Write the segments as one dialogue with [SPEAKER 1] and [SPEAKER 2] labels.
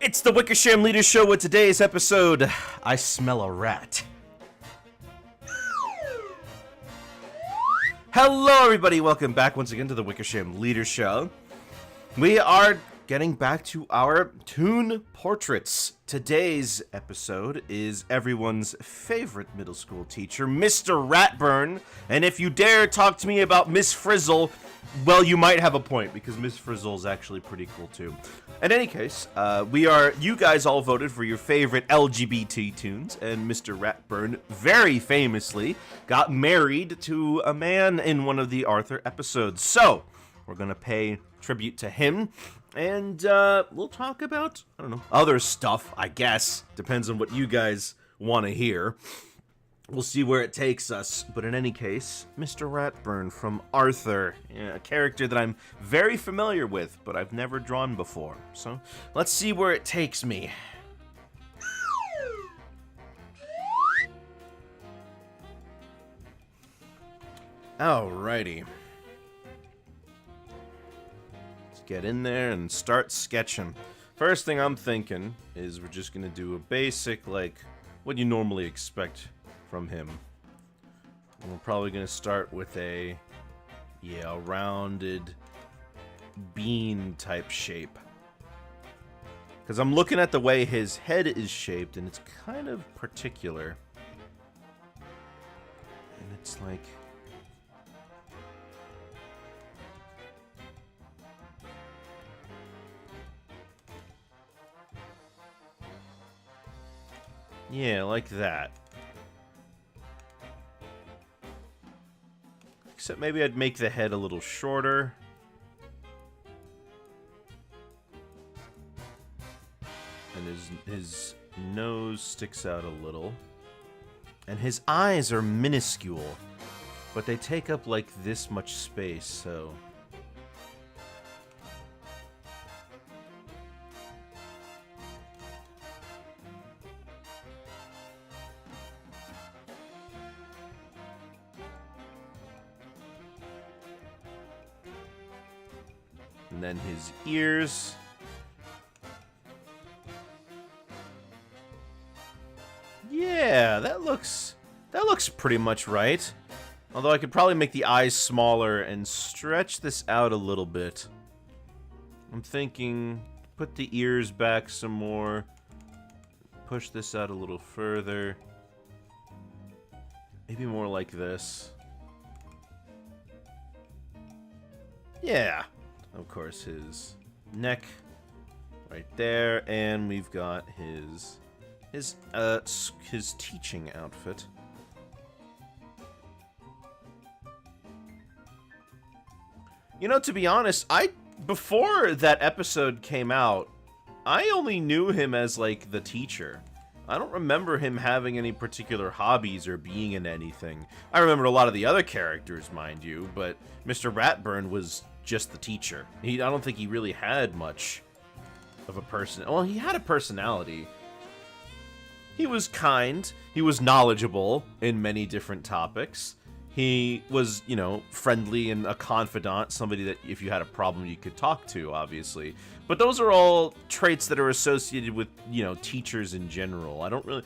[SPEAKER 1] It's the Wickersham Leaders Show with today's episode, I Smell a Rat. Hello everybody, welcome back once again to the Wickersham Leaders Show. We are getting back to our Toon portraits. Today's episode is everyone's favorite middle school teacher, Mr. Ratburn. And if you dare talk to me about Miss Frizzle, well, you might have a point, because Miss Frizzle is actually pretty cool too. In any case, you guys all voted for your favorite LGBT tunes, and Mr. Ratburn very famously got married to a man in one of the Arthur episodes. So, we're gonna pay tribute to him, and we'll talk about, I don't know, other stuff, I guess. Depends on what you guys want to hear. We'll see where it takes us, but in any case, Mr. Ratburn from Arthur, a character that I'm very familiar with, but I've never drawn before. So, let's see where it takes me. Alrighty. Let's get in there and start sketching. First thing I'm thinking is we're just gonna do a basic, like, what you normally expect from him. And we're probably gonna start with a rounded bean type shape. Because I'm looking at the way his head is shaped, and it's kind of particular. And it's like... yeah, like that. Except maybe I'd make the head a little shorter. And his nose sticks out a little. And his eyes are minuscule. But they take up like this much space, so... and then his ears. Yeah, that looks pretty much right. Although I could probably make the eyes smaller and stretch this out a little bit. I'm thinking put the ears back some more. Push this out a little further. Maybe more like this. Yeah. Of course, his neck right there, and we've got his teaching outfit. You know, to be honest, before that episode came out, I only knew him as like the teacher. I don't remember him having any particular hobbies or being in anything. I remember a lot of the other characters, mind you, but Mr. Ratburn was just the teacher. I don't think he really had much of a person. Well, he had a personality. He was kind. He was knowledgeable in many different topics. He was, you know, friendly and a confidant, somebody that if you had a problem you could talk to, obviously. But those are all traits that are associated with, you know, teachers in general. I don't really...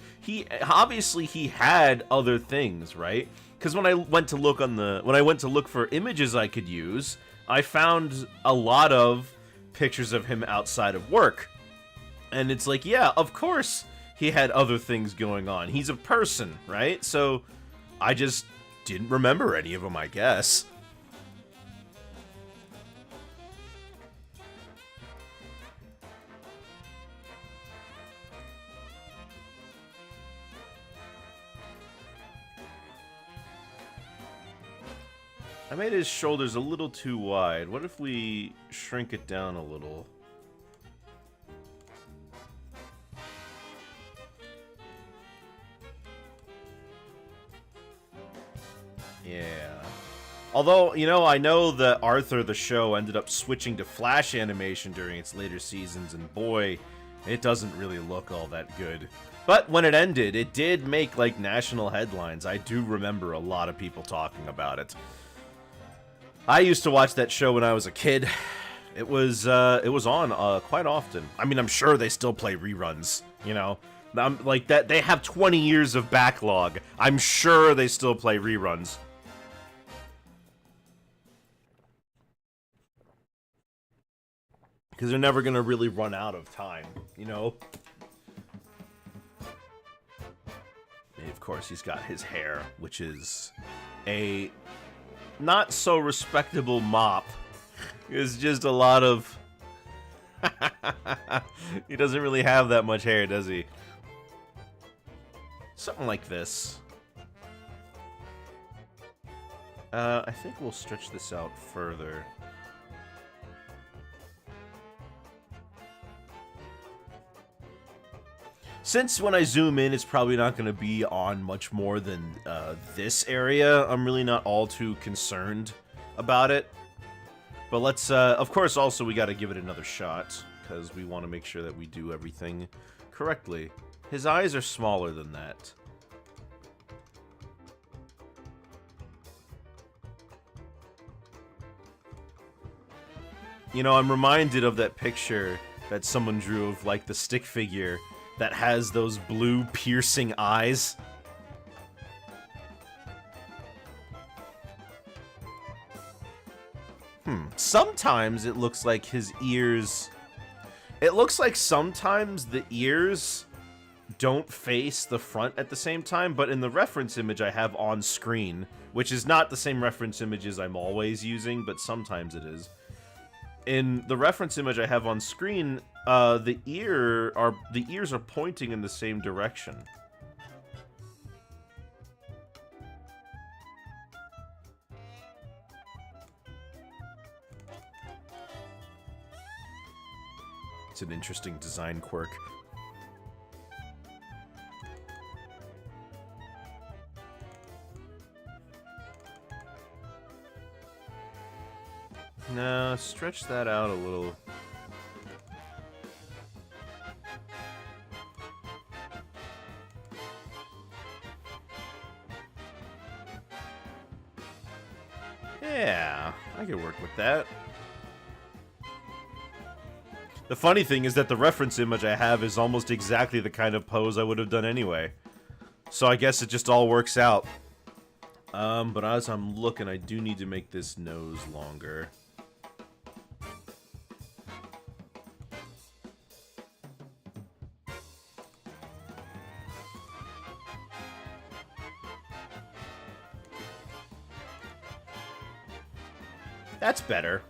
[SPEAKER 1] obviously he had other things, right? Because when I went to look for images I could use, I found a lot of pictures of him outside of work. And it's like, yeah, of course he had other things going on. He's a person, right? So I just didn't remember any of them, I guess. I made his shoulders a little too wide. What if we shrink it down a little? Yeah. Although, you know, I know that Arthur the show ended up switching to Flash animation during its later seasons, and boy, it doesn't really look all that good. But when it ended, it did make, like, national headlines. I do remember a lot of people talking about it. I used to watch that show when I was a kid, It was on quite often. I mean, I'm sure they still play reruns, you know. Like that, they have 20 years of backlog. I'm sure they still play reruns. Because they're never gonna really run out of time, you know? And of course, he's got his hair, which is a not so respectable mop. It's just a lot of... He doesn't really have that much hair, does he? Something like this. I think we'll stretch this out further. Since when I zoom in, it's probably not going to be on much more than this area, I'm really not all too concerned about it. But let's, of course, also we got to give it another shot, because we want to make sure that we do everything correctly. His eyes are smaller than that. You know, I'm reminded of that picture that someone drew of, like, the stick figure that has those blue piercing eyes. Sometimes it looks like his ears... It looks like sometimes the ears don't face the front at the same time, but in the reference image I have on screen, which is not the same reference images I'm always using, but sometimes it is. In the reference image I have on screen, the ears are pointing in the same direction. It's an interesting design quirk. No, stretch that out a little. Yeah, I could work with that. The funny thing is that the reference image I have is almost exactly the kind of pose I would have done anyway. So I guess it just all works out. But as I'm looking, I do need to make this nose longer. That's better.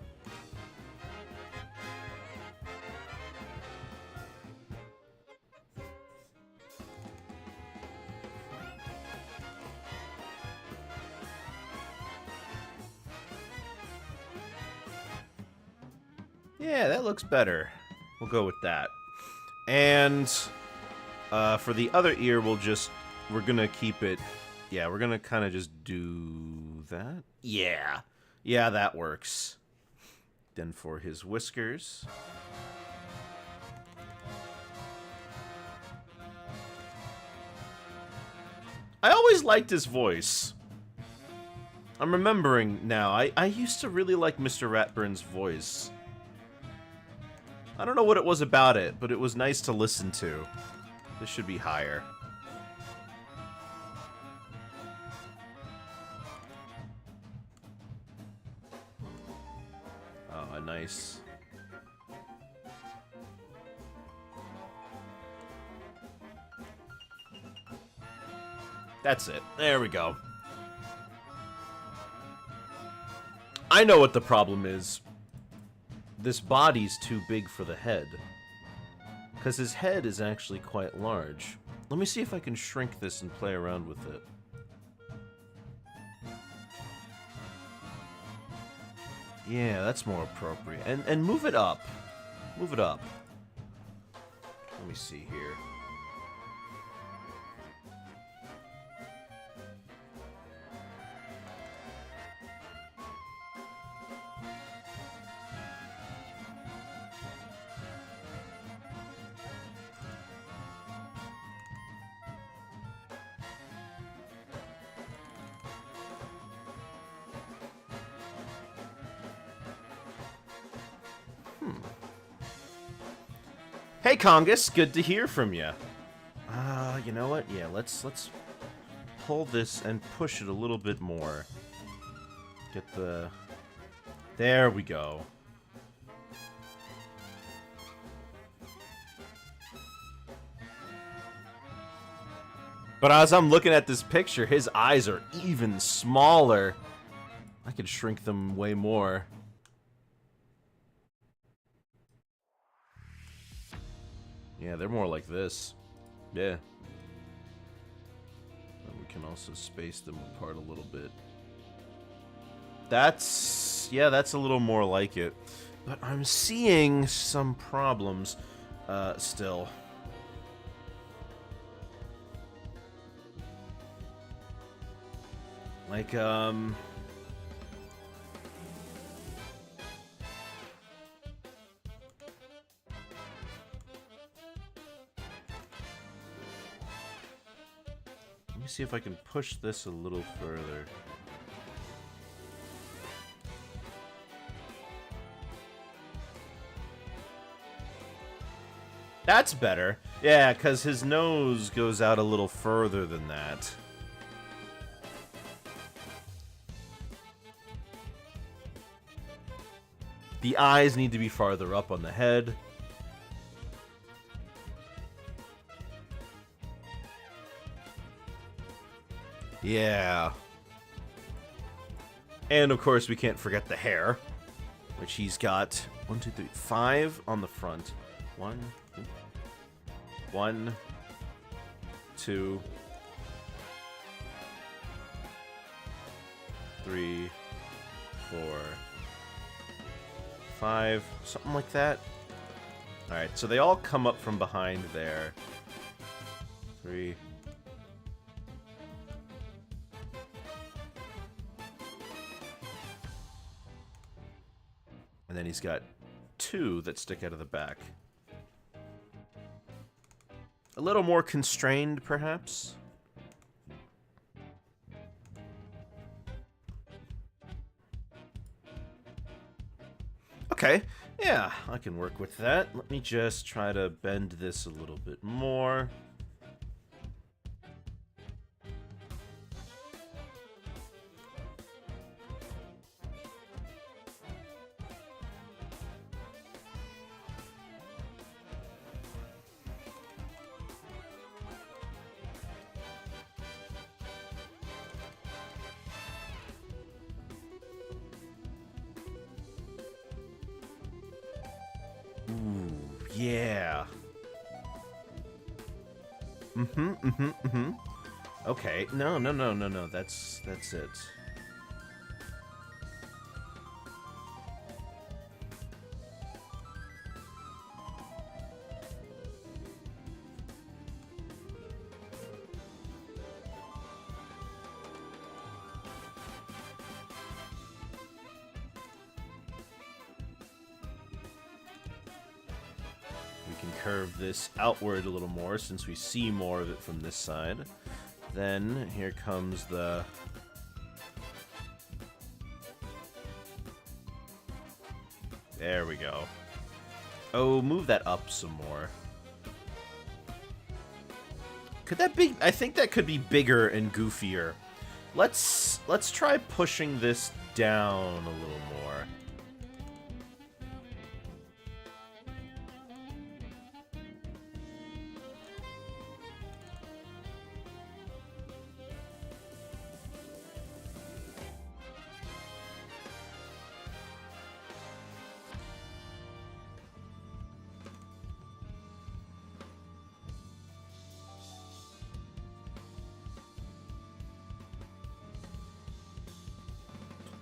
[SPEAKER 1] Yeah, that looks better. We'll go with that. And for the other ear, we're gonna keep it. Yeah, we're gonna kind of just do that. Yeah. Yeah, that works. Then for his whiskers. I always liked his voice. I'm remembering now. I used to really like Mr. Ratburn's voice. I don't know what it was about it, but it was nice to listen to. This should be higher. Oh, nice. That's it. There we go. I know what the problem is. This body's too big for the head. Because his head is actually quite large. Let me see if I can shrink this and play around with it. Yeah, that's more appropriate. And move it up. Move it up. Let me see here. Hey, Congus, good to hear from you. You know what? Yeah, let's pull this and push it a little bit more. Get the... There we go. But as I'm looking at this picture, his eyes are even smaller. I could shrink them way more. Yeah, they're more like this. Yeah. And we can also space them apart a little bit. That's... yeah, that's a little more like it. But I'm seeing some problems, still. Like, Let me see if I can push this a little further. That's better. Yeah, because his nose goes out a little further than that. The eyes need to be farther up on the head. Yeah. And of course, we can't forget the hair, which he's got 1, 2, 3, 5 on the front. 1, 2, 3, 4, 5, something like that. Alright, so they all come up from behind there. 3. And then he's got 2 that stick out of the back. A little more constrained, perhaps? Okay, yeah, I can work with that. Let me just try to bend this a little bit more. Yeah. Okay. No. That's it. Curve this outward a little more since we see more of it from this side. Then here comes the... There we go. Oh, move that up some more. Could that be... I think that could be bigger and goofier. Let's try pushing this down a little more.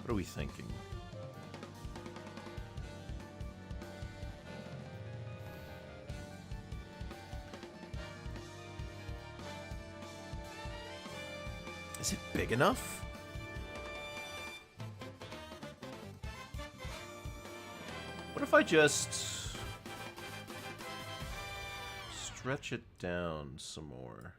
[SPEAKER 1] What are we thinking? Is it big enough? What if I just stretch it down some more?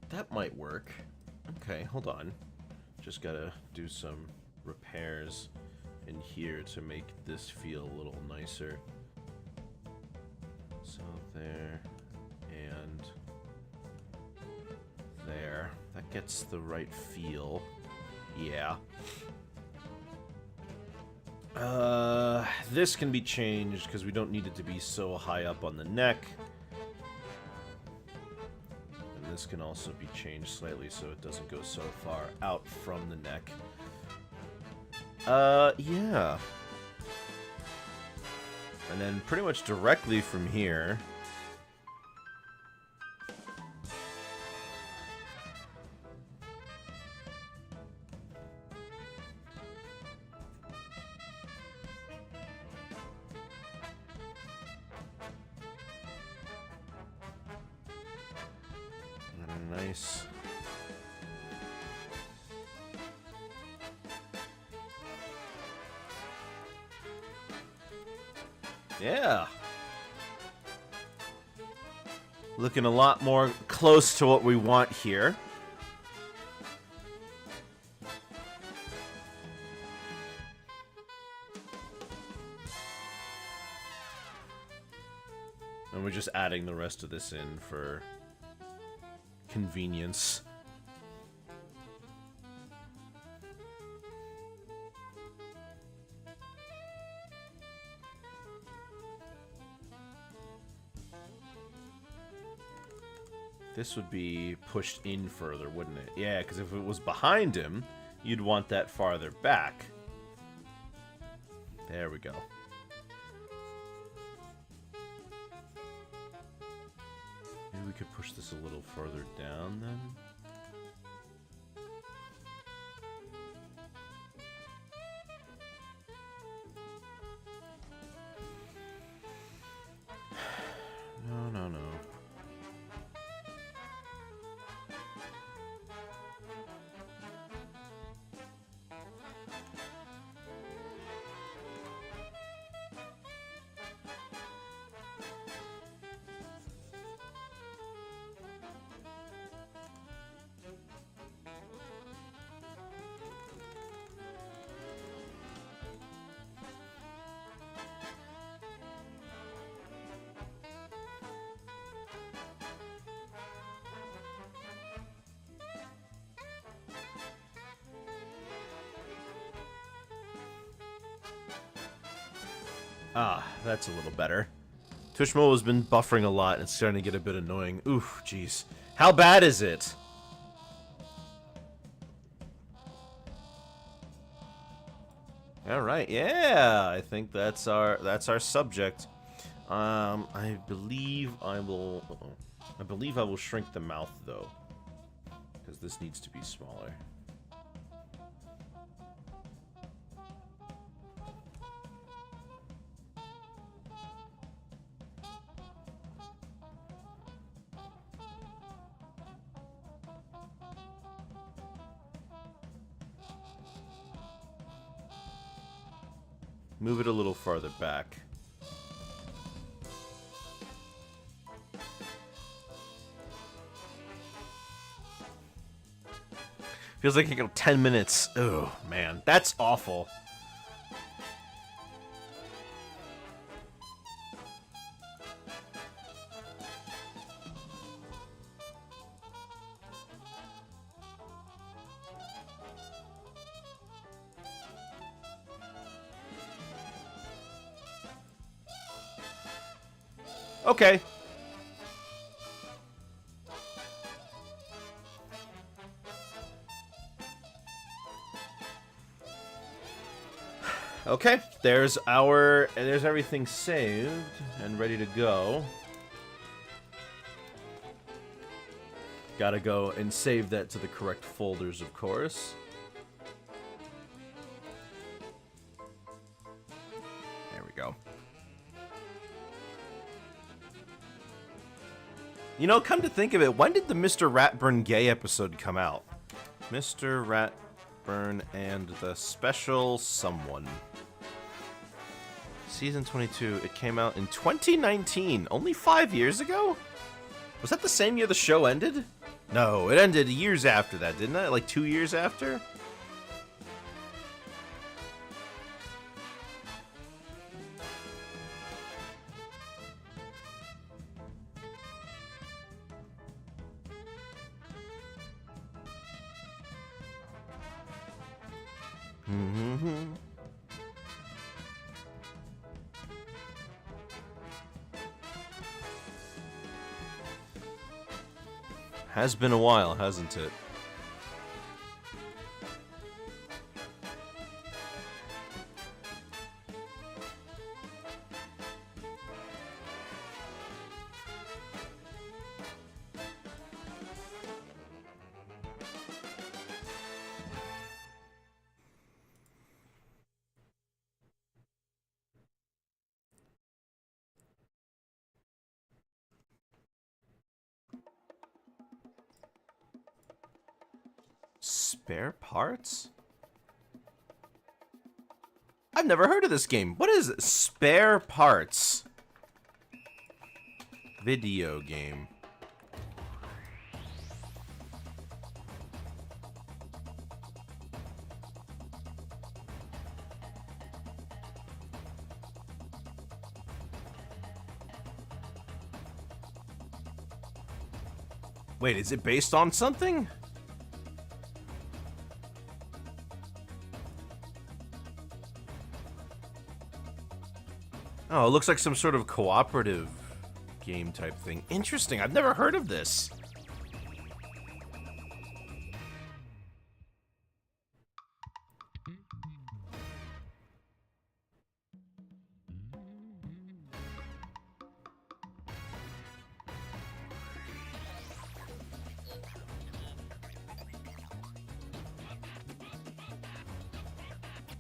[SPEAKER 1] That might work. Okay, hold on. Just gotta do some repairs in here to make this feel a little nicer. So there and there. That gets the right feel. Yeah. This can be changed because we don't need it to be so high up on the neck. And this can also be changed slightly so it doesn't go so far out from the neck. Yeah. And then pretty much directly from here... Nice. Yeah. Looking a lot more close to what we want here. And we're just adding the rest of this in for convenience. This would be pushed in further, wouldn't it? Yeah, because if it was behind him, you'd want that farther back. There we go. Maybe we could push this a little further down then. No. Ah, that's a little better. Tushmo has been buffering a lot and it's starting to get a bit annoying. Oof, jeez. How bad is it? Alright, yeah, I think that's our subject. I believe I will shrink the mouth though. Because this needs to be smaller. Move it a little farther back. Feels like I go 10 minutes. Oh, man. That's awful. Okay. Okay, there's everything saved and ready to go. Gotta go and save that to the correct folders, of course. There we go. You know, come to think of it, when did the Mr. Ratburn gay episode come out? Mr. Ratburn and the Special Someone. Season 22, it came out in 2019, only 5 years ago? Was that the same year the show ended? No, it ended years after that, didn't it? Like 2 years after? Mm-hmm. Has been a while, hasn't it? Spare parts? I've never heard of this game. What is Spare Parts? Video game. Wait, is it based on something? Oh, it looks like some sort of cooperative game type thing. Interesting. I've never heard of this.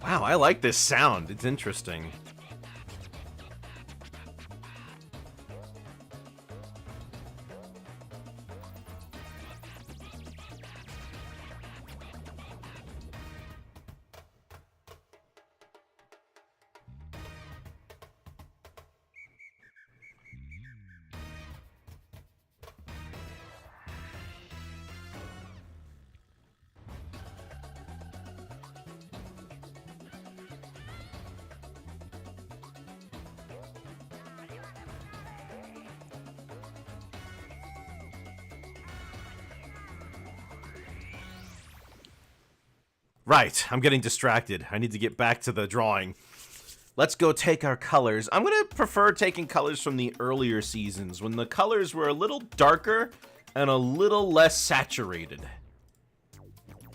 [SPEAKER 1] Wow, I like this sound. It's interesting. Right, I'm getting distracted. I need to get back to the drawing. Let's go take our colors. I'm gonna prefer taking colors from the earlier seasons, when the colors were a little darker and a little less saturated.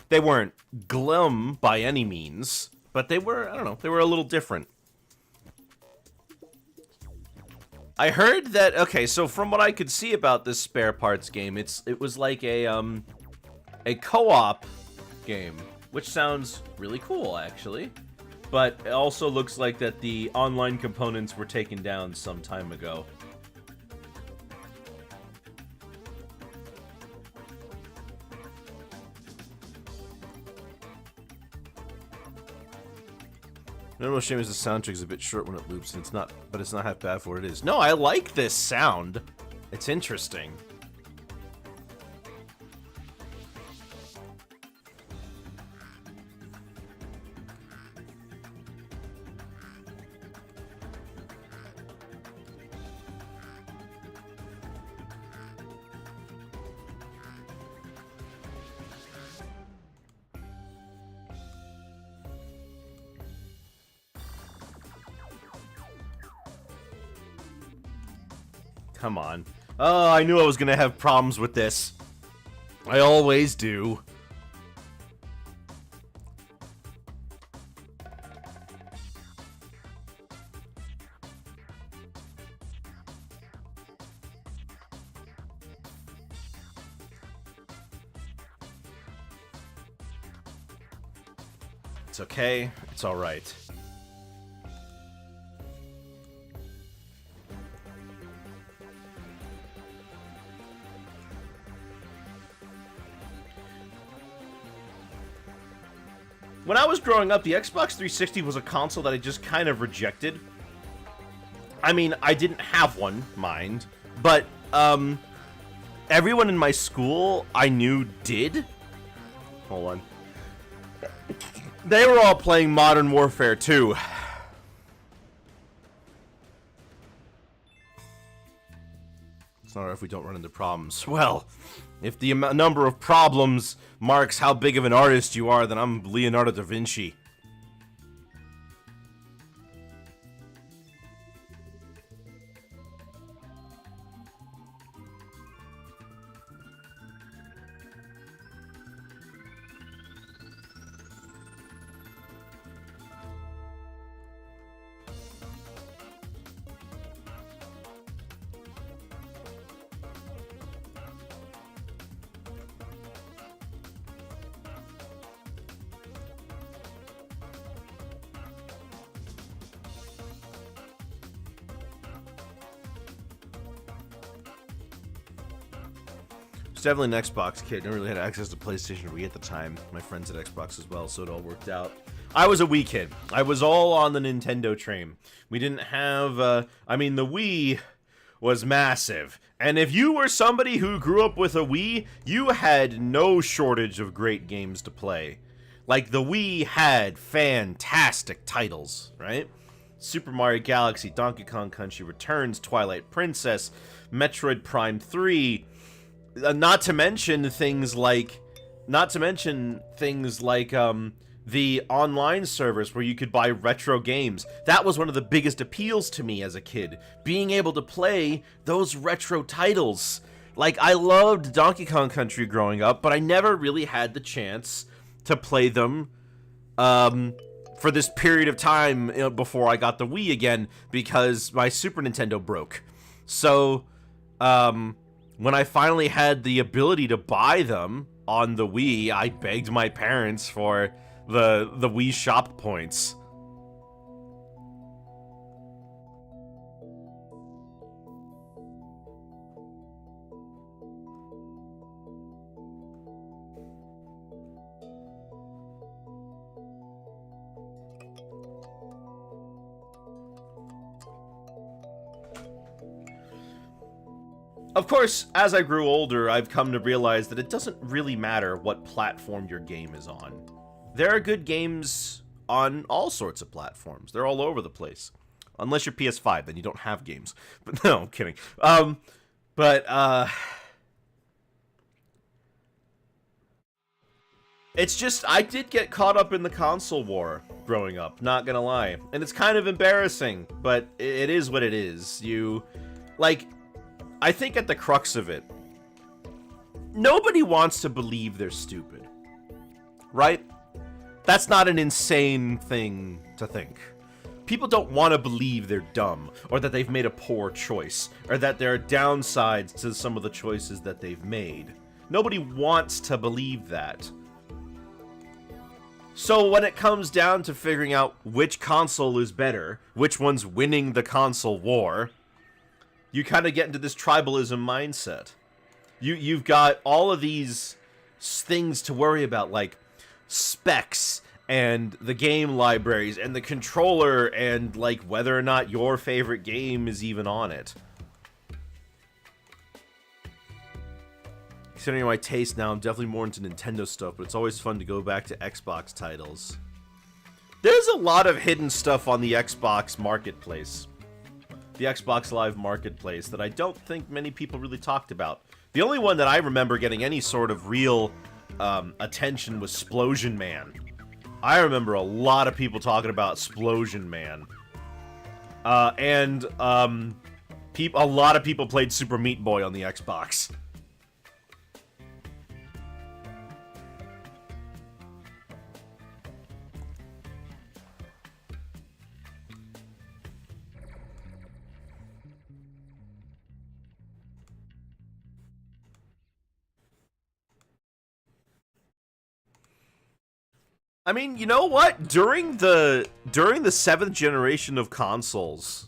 [SPEAKER 1] They weren't glum by any means, but they were, I don't know, they were a little different. I heard that, okay, so from what I could see about this Spare Parts game, it was like a co-op game, which sounds really cool, actually. But it also looks like that the online components were taken down some time ago. No real shame is the soundtrack is a bit short when it loops, and but it's not half bad for what it is. No, I like this sound. It's interesting. Come on. Oh, I knew I was gonna have problems with this. I always do. It's okay. It's all right. When I was growing up, the Xbox 360 was a console that I just kind of rejected. I mean, I didn't have one, mind, but everyone in my school I knew did. Hold on. They were all playing Modern Warfare 2. It's not if we don't run into problems. Well, if the number of problems marks how big of an artist you are, then I'm Leonardo da Vinci. was definitely an Xbox kid. Never really had access to PlayStation or Wii at the time. My friends had Xbox as well, so it all worked out. I was a Wii kid. I was all on the Nintendo train. We didn't have, I mean, the Wii was massive. And if you were somebody who grew up with a Wii, you had no shortage of great games to play. Like, the Wii had fantastic titles, right? Super Mario Galaxy, Donkey Kong Country Returns, Twilight Princess, Metroid Prime 3, not to mention things like the online servers where you could buy retro games. That was one of the biggest appeals to me as a kid, being able to play those retro titles. Like, I loved Donkey Kong Country growing up, but I never really had the chance to play them for this period of time before I got the Wii again, because my Super Nintendo broke. So, when I finally had the ability to buy them on the Wii, I begged my parents for the Wii shop points. Of course, as I grew older, I've come to realize that it doesn't really matter what platform your game is on. There are good games on all sorts of platforms. They're all over the place. Unless you're PS5, then you don't have games. But no, I'm kidding. It's just, I did get caught up in the console war growing up, not gonna lie. And it's kind of embarrassing, but it is what it is. I think at the crux of it, nobody wants to believe they're stupid, right? That's not an insane thing to think. People don't want to believe they're dumb, or that they've made a poor choice, or that there are downsides to some of the choices that they've made. Nobody wants to believe that. So when it comes down to figuring out which console is better, which one's winning the console war, you kind of get into this tribalism mindset. You've got all of these things to worry about, like specs and the game libraries and the controller and like whether or not your favorite game is even on it. Considering my taste now, I'm definitely more into Nintendo stuff, but it's always fun to go back to Xbox titles. There's a lot of hidden stuff on the Xbox Marketplace. The Xbox Live Marketplace that I don't think many people really talked about. The only one that I remember getting any sort of real attention was Splosion Man. I remember a lot of people talking about Splosion Man. A lot of people played Super Meat Boy on the Xbox. I mean, you know what? During the 7th generation of consoles,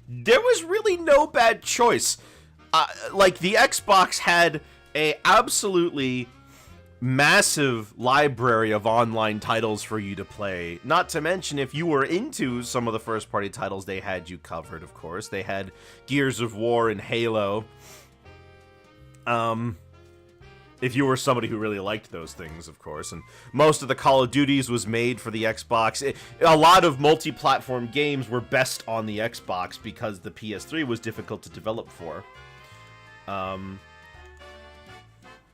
[SPEAKER 1] there was really no bad choice. Like, the Xbox had a absolutely massive library of online titles for you to play. Not to mention, if you were into some of the first-party titles, they had you covered, of course. They had Gears of War and Halo. If you were somebody who really liked those things, of course. And most of the Call of Duties was made for the Xbox. A lot of multi-platform games were best on the Xbox because the PS3 was difficult to develop for.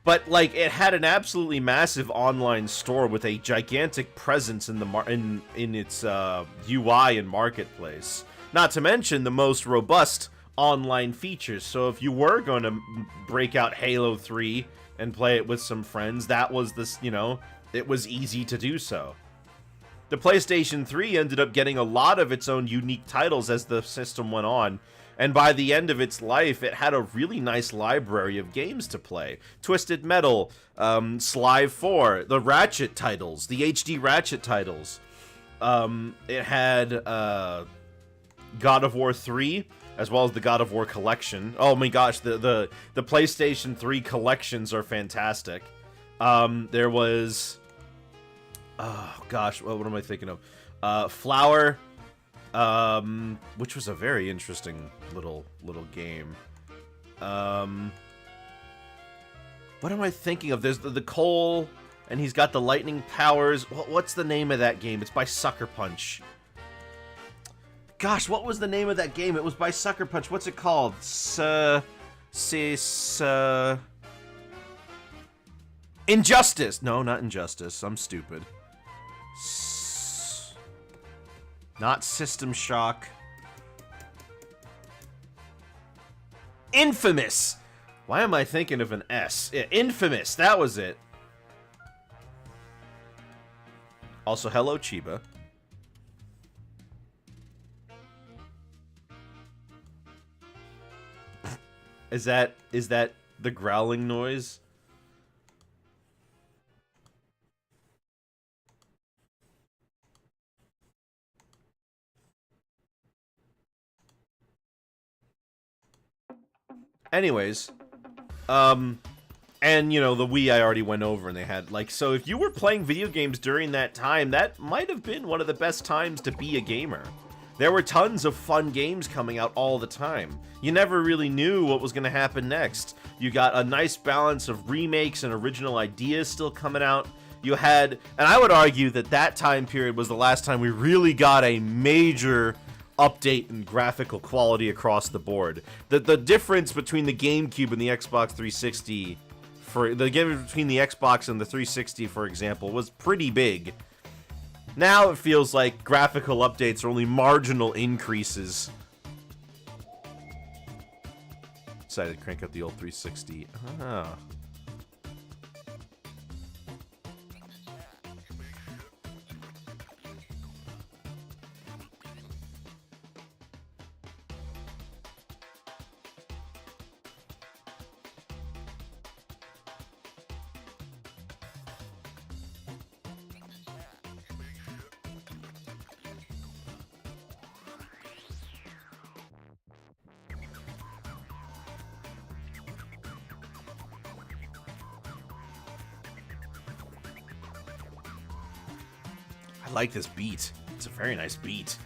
[SPEAKER 1] But like, it had an absolutely massive online store with a gigantic presence in the in its UI and marketplace. Not to mention the most robust online features. So if you were going to break out Halo 3 and play it with some friends, that was this, you know, it was easy to do so. The PlayStation 3 ended up getting a lot of its own unique titles as the system went on, and by the end of its life, it had a really nice library of games to play. Twisted Metal, Sly 4, the Ratchet titles, the HD Ratchet titles. It had God of War 3, as well as the God of War collection. Oh my gosh, the PlayStation 3 collections are fantastic. There was, oh gosh, what am I thinking of? Flower, which was a very interesting little game. What am I thinking of? There's the Cole, and he's got the lightning powers. What's the name of that game? It's by Sucker Punch. Gosh, what was the name of that game? It was by Sucker Punch. What's it called? Injustice. No, not Injustice. I'm stupid. Not System Shock. Infamous. Why am I thinking of an S? Yeah, Infamous. That was it. Also, hello, Chiba. Is that the growling noise? Anyways, and you know, the Wii I already went over, and they had like, so if you were playing video games during that time, that might have been one of the best times to be a gamer. There were tons of fun games coming out all the time. You never really knew what was going to happen next. You got a nice balance of remakes and original ideas still coming out. You had, and I would argue that that time period was the last time we really got a major update in graphical quality across the board. The difference between the GameCube and the Xbox 360, for the difference between the Xbox and the 360, for example, was pretty big. Now it feels like graphical updates are only marginal increases. Decided to crank up the old 360. Ah. I like this beat. It's a very nice beat.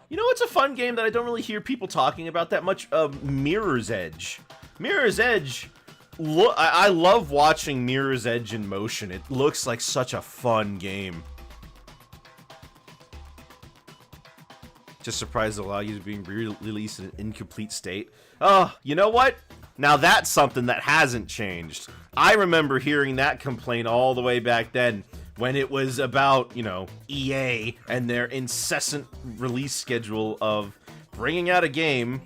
[SPEAKER 1] You know what's a fun game that I don't really hear people talking about that much? Mirror's Edge. Mirror's Edge... I love watching Mirror's Edge in motion. It looks like such a fun game. Just surprised to allow you to be released in an incomplete state. Oh, you know what? Now that's something that hasn't changed. I remember hearing that complaint all the way back then when it was about, you know, EA and their incessant release schedule of bringing out a game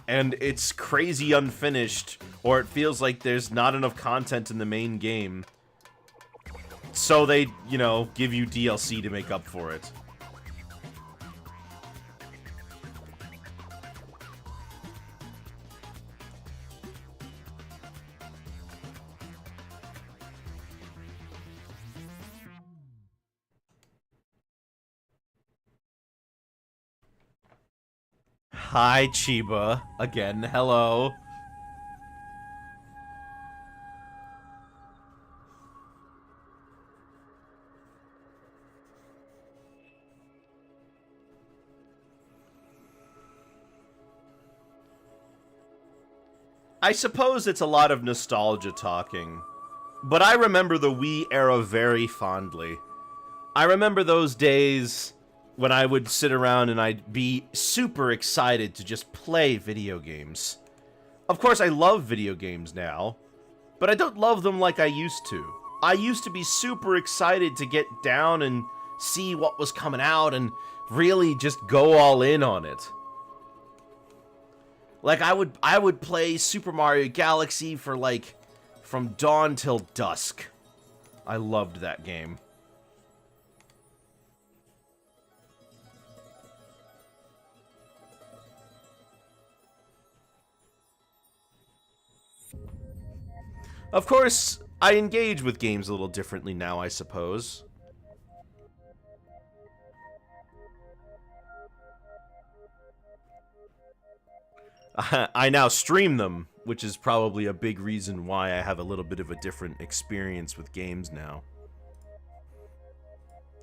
[SPEAKER 1] and it's crazy unfinished, or it feels like there's not enough content in the main game. So they, you know, give you DLC to make up for it. Hi, Chiba. Again, hello. I suppose it's a lot of nostalgia talking, but I remember the Wii era very fondly. I remember those days when I would sit around and I'd be super excited to just play video games. Of course, I love video games now, but I don't love them like I used to. I used to be super excited to get down and see what was coming out and really just go all in on it. Like, I would play Super Mario Galaxy for, like, from dawn till dusk. I loved that game. Of course, I engage with games a little differently now, I suppose. I now stream them, which is probably a big reason why I have a little bit of a different experience with games now.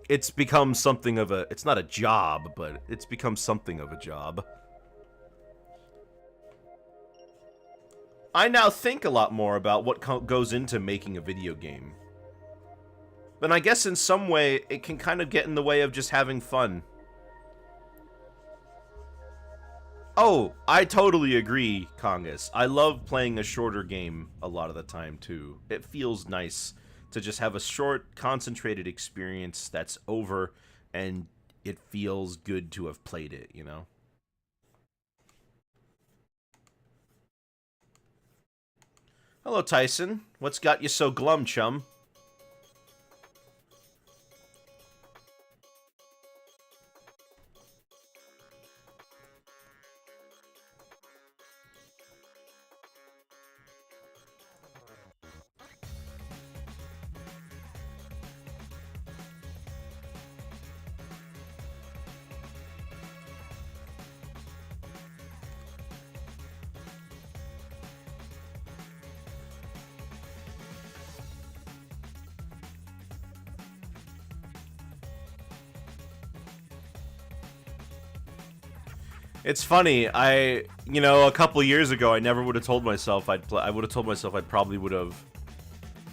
[SPEAKER 1] It's become something of a... It's not a job, but it's become something of a job. I now think a lot more about what goes into making a video game. But I guess in some way, it can kind of get in the way of just having fun. Oh, I totally agree, Congus. I love playing a shorter game a lot of the time, too. It feels nice to just have a short, concentrated experience that's over, and it feels good to have played it, you know? Hello, Tyson. What's got you so glum, chum? It's funny, you know, a couple years ago, I never would have told myself I would have told myself I probably would have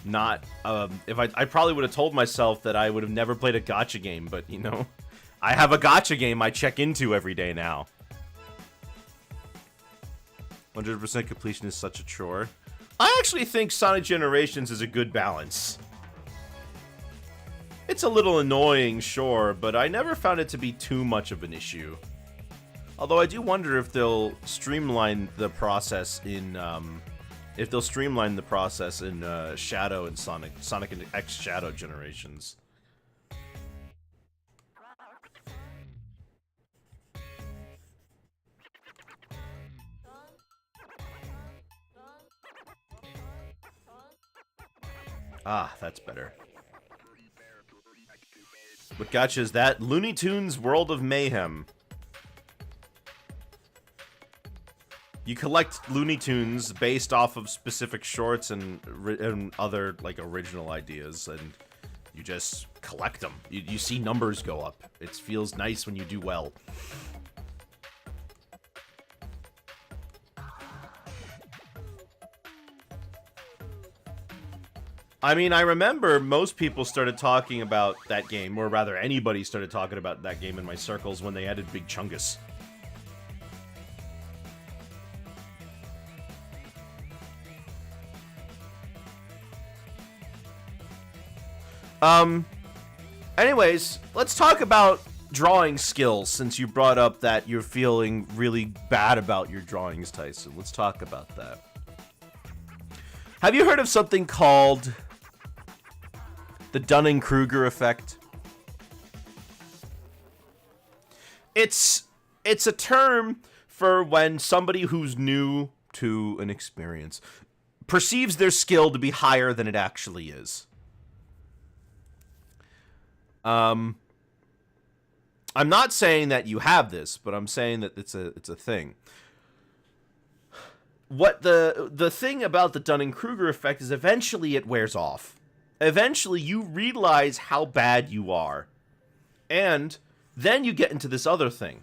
[SPEAKER 1] not, I probably would have told myself that I would have never played a gacha game, but, you know, I have a gacha game I check into every day now. 100% completion is such a chore. I actually think Sonic Generations is a good balance. It's a little annoying, sure, but I never found it to be too much of an issue. Although I do wonder if they'll streamline the process in, Shadow and Sonic and X Shadow Generations. Ah, that's better. What gotcha is that? Looney Tunes World of Mayhem. You collect Looney Tunes based off of specific shorts and other, like, original ideas, and you just collect them. You see numbers go up. It feels nice when you do well. I mean, I remember most people started talking about that game, or rather anybody started talking about that game in my circles when they added Big Chungus. Anyways, let's talk about drawing skills, since you brought up that you're feeling really bad about your drawings, Tyson. Let's talk about that. Have you heard of something called the Dunning-Kruger effect? It's a term for when somebody who's new to an experience perceives their skill to be higher than it actually is. I'm not saying that you have this, but I'm saying that it's a thing. What the thing about the Dunning-Kruger effect is eventually it wears off. Eventually you realize how bad you are. And then you get into this other thing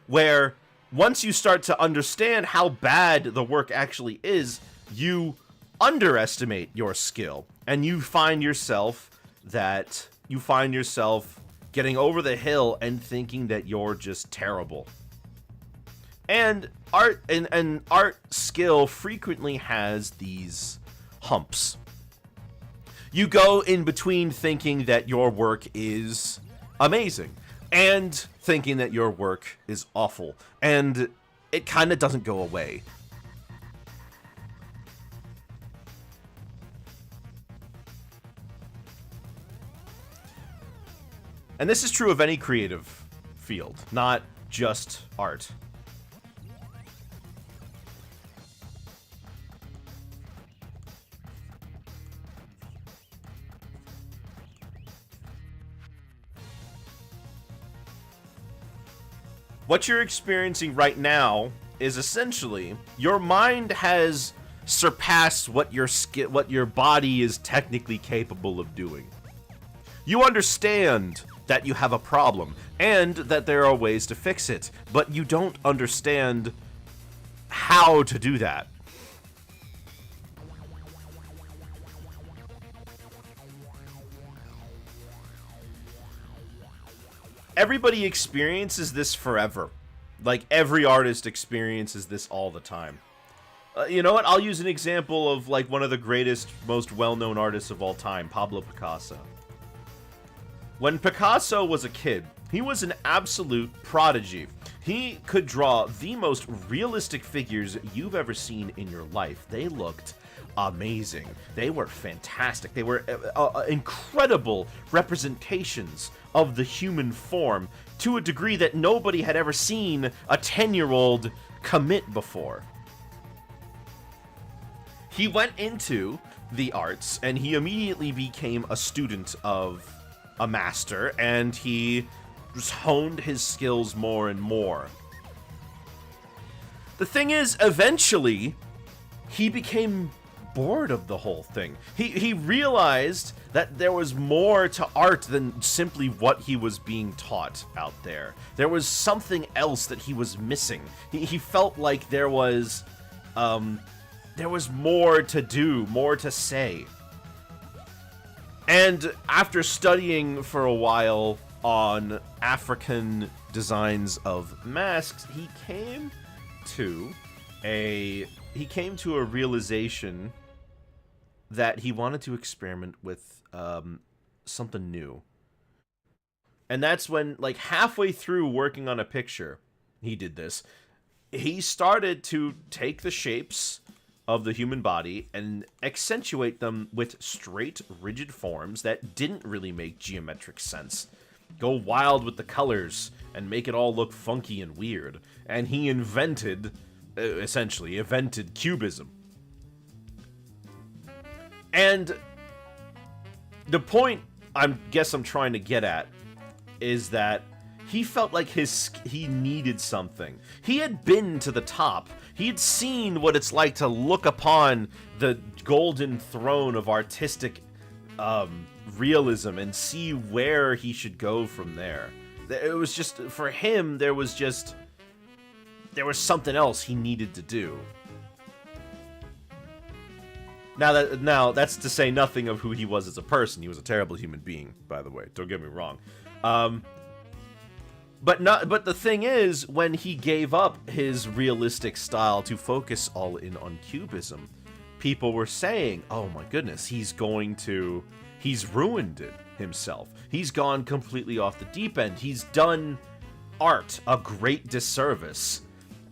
[SPEAKER 1] where once you start to understand how bad the work actually is, you underestimate your skill, and you find yourself getting over the hill and thinking that you're just terrible. And art and art skill frequently has these humps. You go in between thinking that your work is amazing and thinking that your work is awful, and it kind of doesn't go away. And this is true of any creative field, not just art. What you're experiencing right now is essentially your mind has surpassed what your body is technically capable of doing. You understand that you have a problem and that there are ways to fix it, but you don't understand how to do that. Everybody experiences this forever. Like, every artist experiences this all the time. You know what? I'll use an example of, like, one of the greatest, most well-known artists of all time, Pablo Picasso. When Picasso was a kid, he was an absolute prodigy. He could draw the most realistic figures you've ever seen in your life. They looked amazing. They were fantastic. They were incredible representations of the human form to a degree that nobody had ever seen a 10-year-old commit before. He went into the arts and he immediately became a student of a master, and he just honed his skills more and more. The thing is, eventually, he became bored of the whole thing. He realized that there was more to art than simply what he was being taught out there. There was something else that he was missing. He felt like there was more to do, more to say. And after studying for a while on African designs of masks, he came to a realization that he wanted to experiment with something new. And that's when, like, halfway through working on a picture, he did this. He started to take the shapes of the human body and accentuate them with straight, rigid forms that didn't really make geometric sense. Go wild with the colors and make it all look funky and weird. And he essentially invented cubism. And the point I'm trying to get at is that he felt like he needed something. He had been to the top. He had seen what it's like to look upon the golden throne of artistic realism and see where he should go from there. It was just, for him, there was something else he needed to do. Now that's to say nothing of who he was as a person. He was a terrible human being, by the way. Don't get me wrong. But the thing is, when he gave up his realistic style to focus all in on cubism, people were saying, "Oh my goodness, he's ruined it himself. He's gone completely off the deep end. He's done art a great disservice."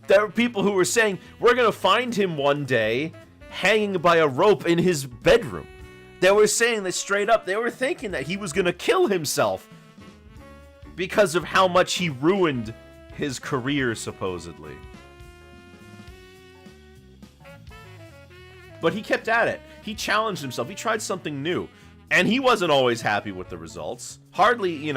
[SPEAKER 1] There were people who were saying, "We're gonna find him one day hanging by a rope in his bedroom." They were saying this straight up. They were thinking that he was gonna kill himself because of how much he ruined his career, supposedly. But he kept at it. He challenged himself. He tried something new. And he wasn't always happy with the results. Hardly,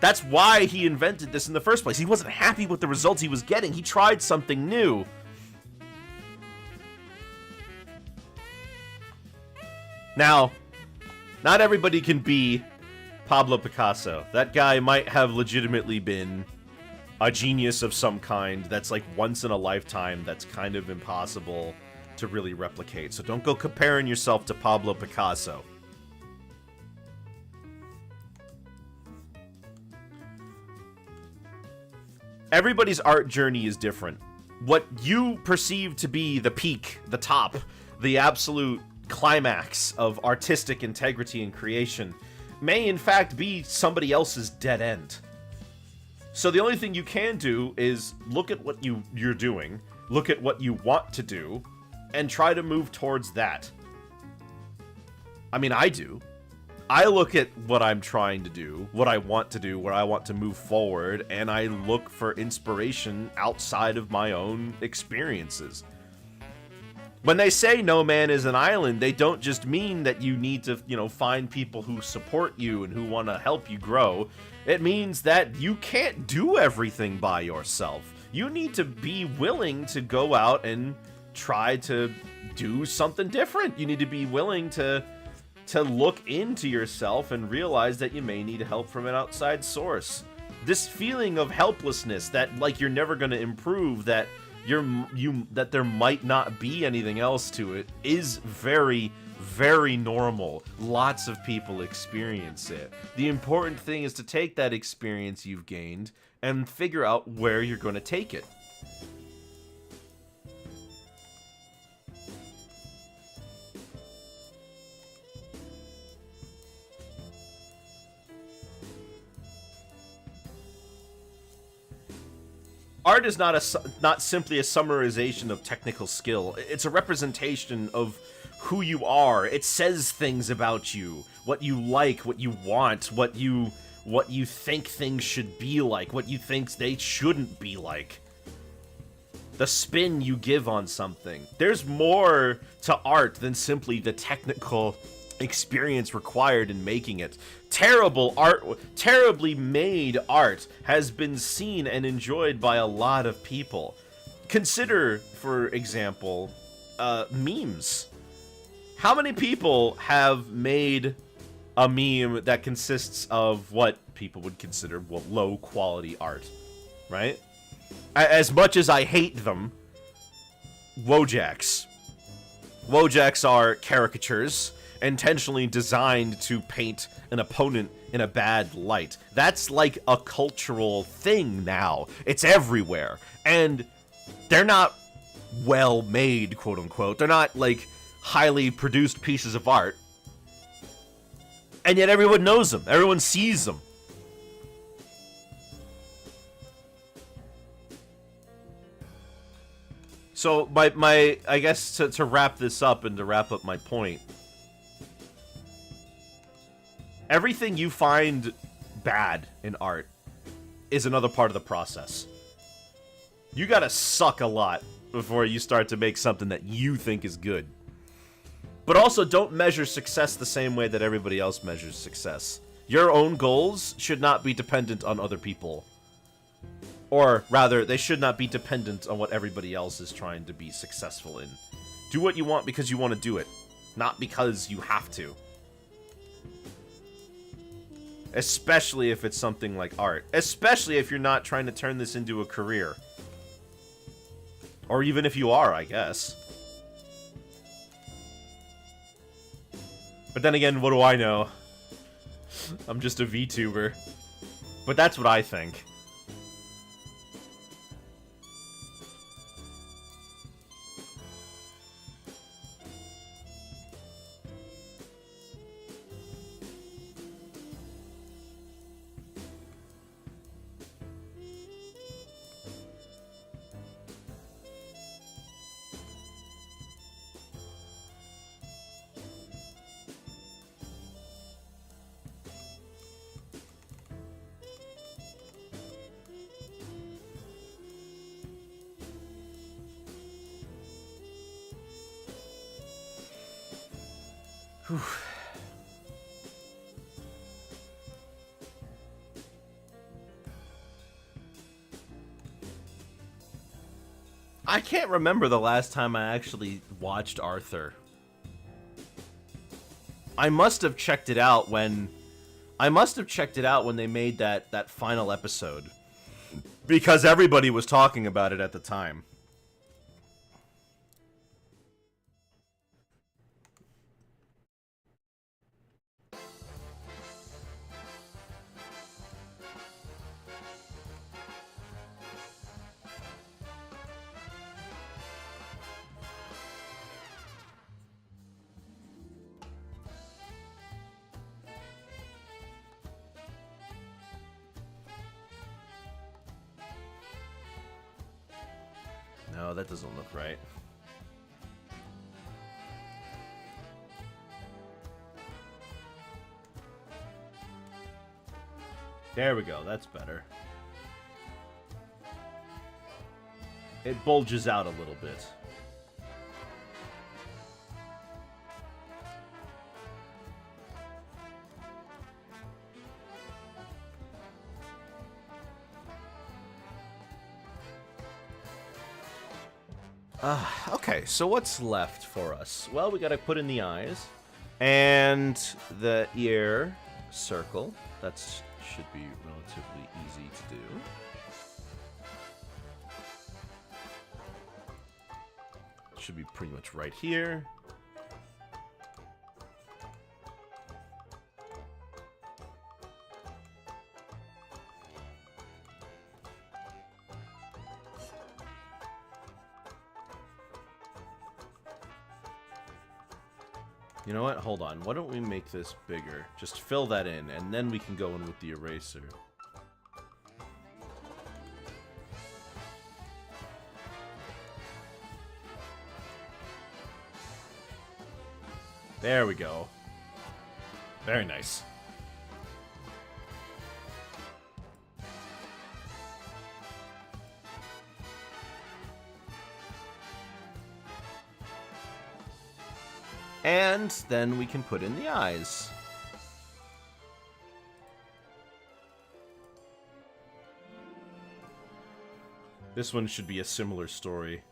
[SPEAKER 1] that's why he invented this in the first place. He wasn't happy with the results he was getting. He tried something new. Now, not everybody can be Pablo Picasso. That guy might have legitimately been a genius of some kind that's like once in a lifetime, that's kind of impossible to really replicate. So don't go comparing yourself to Pablo Picasso. Everybody's art journey is different. What you perceive to be the peak, the top, the absolute climax of artistic integrity and creation may in fact be somebody else's dead end. So the only thing you can do is look at what you're doing, look at what you want to do, and try to move towards that. I mean, I do. I look at what I'm trying to do, what I want to do, where I want to move forward, and I look for inspiration outside of my own experiences. When they say no man is an island, they don't just mean that you need to, find people who support you and who want to help you grow. It means that you can't do everything by yourself. You need to be willing to go out and try to do something different. You need to be willing to look into yourself and realize that you may need help from an outside source. This feeling of helplessness, that like you're never going to improve, that that there might not be anything else to it, is very, very normal. Lots of people experience it. The important thing is to take that experience you've gained and figure out where you're going to take it. Art is not simply a summarization of technical skill. It's a representation of who you are. It says things about you, what you like, what you want, what you think things should be like, what you think they shouldn't be like. The spin you give on something. There's more to art than simply the technical experience required in making it. Terribly made art has been seen and enjoyed by a lot of people. Consider, for example, memes. How many people have made a meme that consists of what people would consider low quality art, right? As much as I hate them, Wojaks. Wojaks are caricatures intentionally designed to paint an opponent in a bad light. That's like a cultural thing now. It's everywhere. And they're not well made, quote unquote. They're not like highly produced pieces of art. And yet everyone knows them. Everyone sees them. So my I guess to wrap this up and to wrap up my point, everything you find bad in art is another part of the process. You gotta suck a lot before you start to make something that you think is good. But also, don't measure success the same way that everybody else measures success. Your own goals should not be dependent on other people. Or, rather, they should not be dependent on what everybody else is trying to be successful in. Do what you want because you want to do it, not because you have to. Especially if it's something like art. Especially if you're not trying to turn this into a career. Or even if you are, I guess. But then again, what do I know? I'm just a VTuber. But that's what I think. Whew. I can't remember the last time I actually watched Arthur. I must have checked it out when they made that final episode. Because everybody was talking about it at the time. No, that doesn't look right. There we go, that's better. It bulges out a little bit. Okay, so what's left for us? Well, we gotta put in the eyes. And the ear circle. That should be relatively easy to do. Should be pretty much right here. You know what? Hold on. Why don't we make this bigger? Just fill that in, and then we can go in with the eraser. There we go. Very nice. And then we can put in the eyes. This one should be a similar story.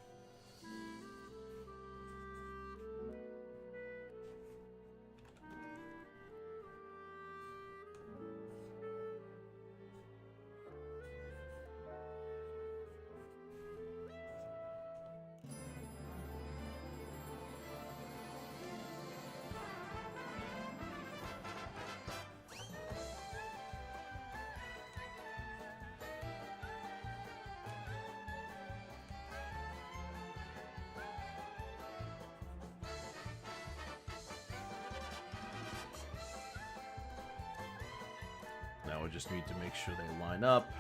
[SPEAKER 1] Now we just need to make sure they line up.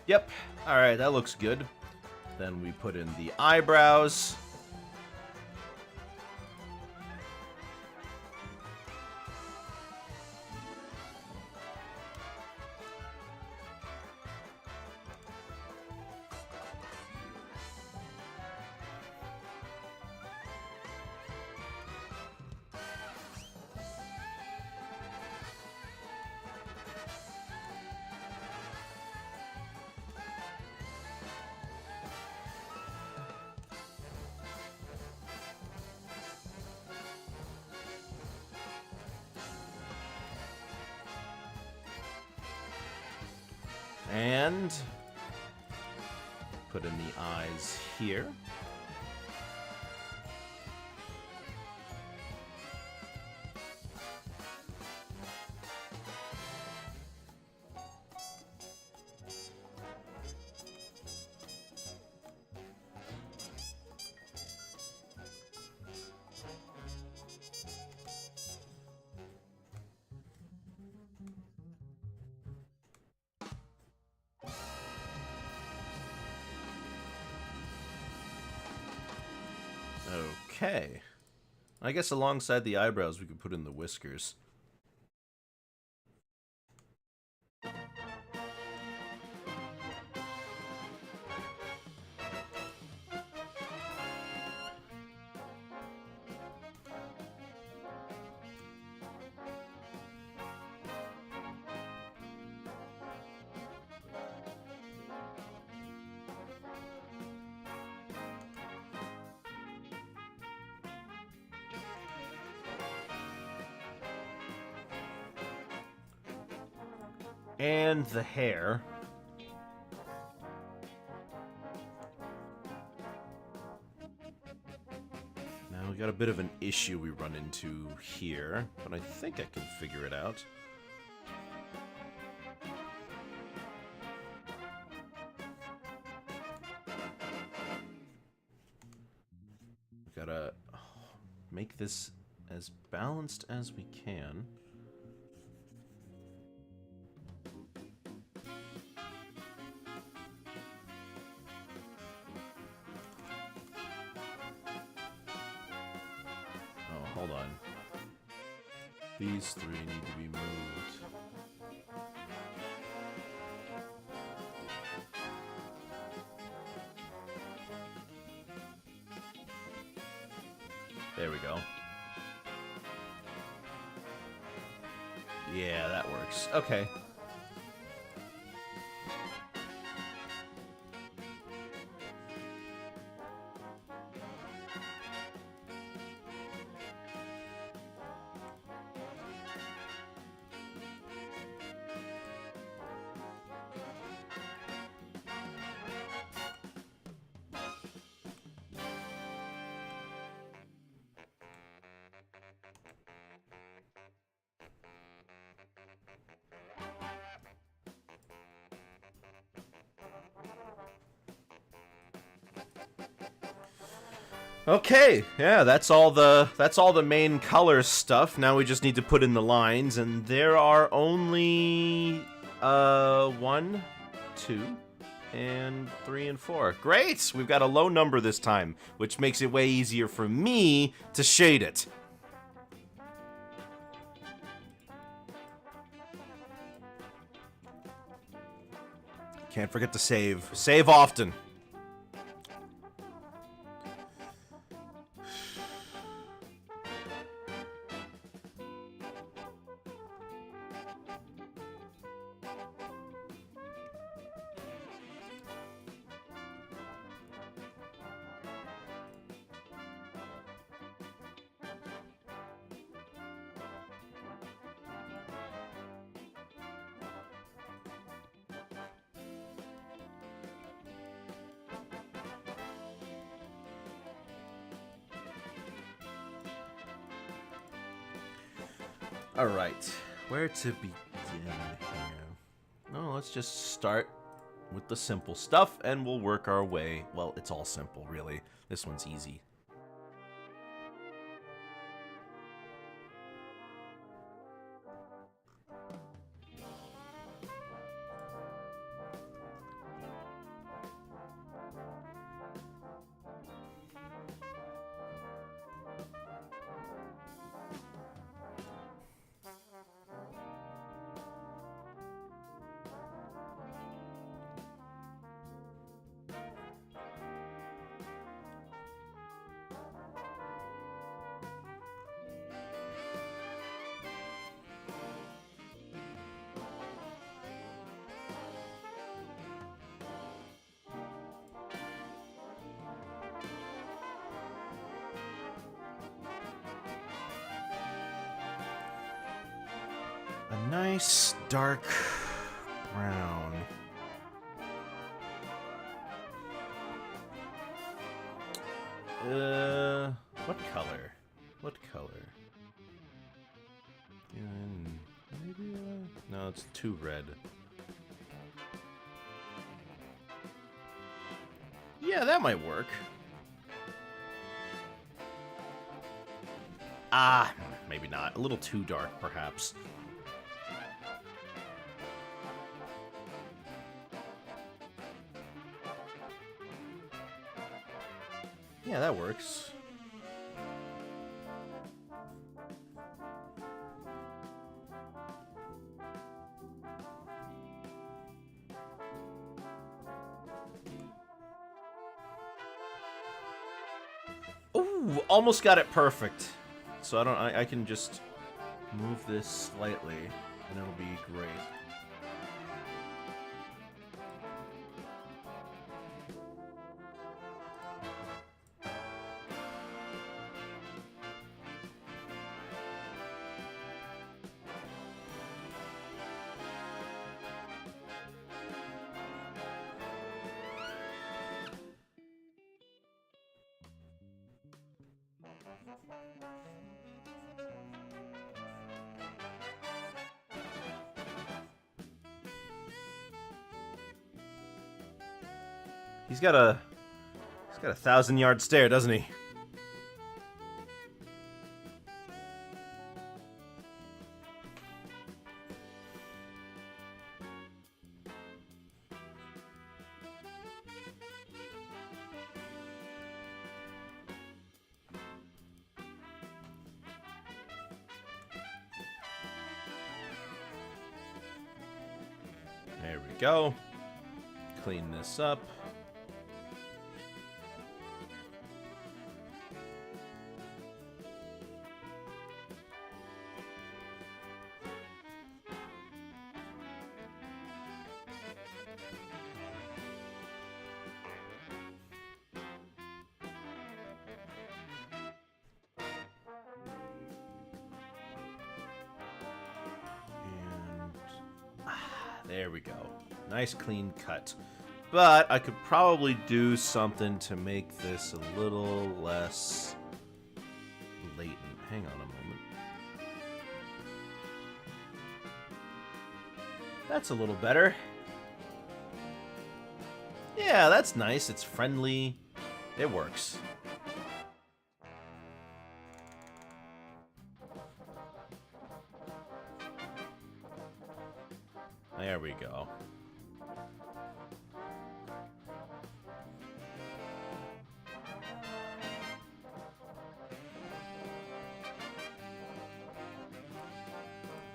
[SPEAKER 1] Yep. Alright, that looks good. Then we put in the eyebrows. And put in the eyes here. Okay. I guess alongside the eyebrows, we could put in the whiskers. And the hair. Now we got a bit of an issue we run into here, but I think I can figure it out. We gotta make this as balanced as we can. Hold on. These three need to be moved. There we go. Yeah, that works. Okay. Okay, yeah, that's all the main color stuff. Now we just need to put in the lines, and there are only 1, 2, and 3 and 4. Great! We've got a low number this time, which makes it way easier for me to shade it. Can't forget to save. Save often. Alright, where to begin here? No, let's just start with the simple stuff, and we'll work our way. Well, it's all simple, really. This one's easy. A nice dark brown. What color? What color? Maybe, no, it's too red. Yeah, that might work. Ah, maybe not. A little too dark, perhaps. Yeah, that works. Ooh, almost got it perfect. So I can just move this slightly, and it'll be great. He's got a 1,000-yard stare, doesn't he? There we go. Clean this up. There we go. Nice clean cut. But I could probably do something to make this a little less latent. Hang on a moment. That's a little better. Yeah, that's nice. It's friendly. It works. There we go.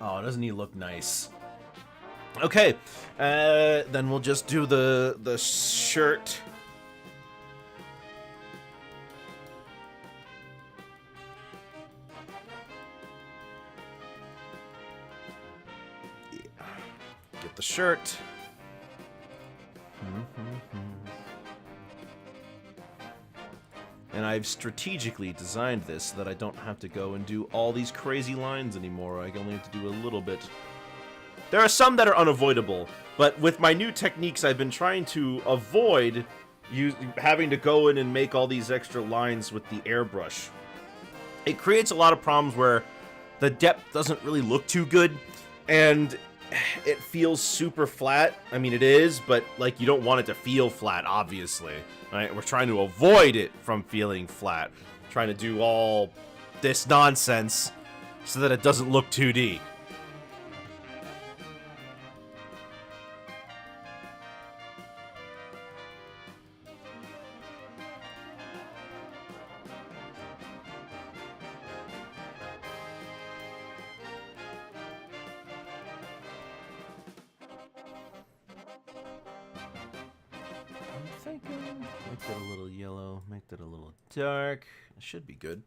[SPEAKER 1] Oh, doesn't he look nice? Okay, then we'll just do the shirt. Get the shirt. And I've strategically designed this so that I don't have to go and do all these crazy lines anymore. I only have to do a little bit. There are some that are unavoidable, but with my new techniques, I've been trying to avoid having to go in and make all these extra lines with the airbrush. It creates a lot of problems where the depth doesn't really look too good, and it feels super flat. I mean, it is, but like you don't want it to feel flat, obviously. Right? We're trying to avoid it from feeling flat. Trying to do all this nonsense so that it doesn't look 2D. Make that a little yellow, make that a little dark. It should be good.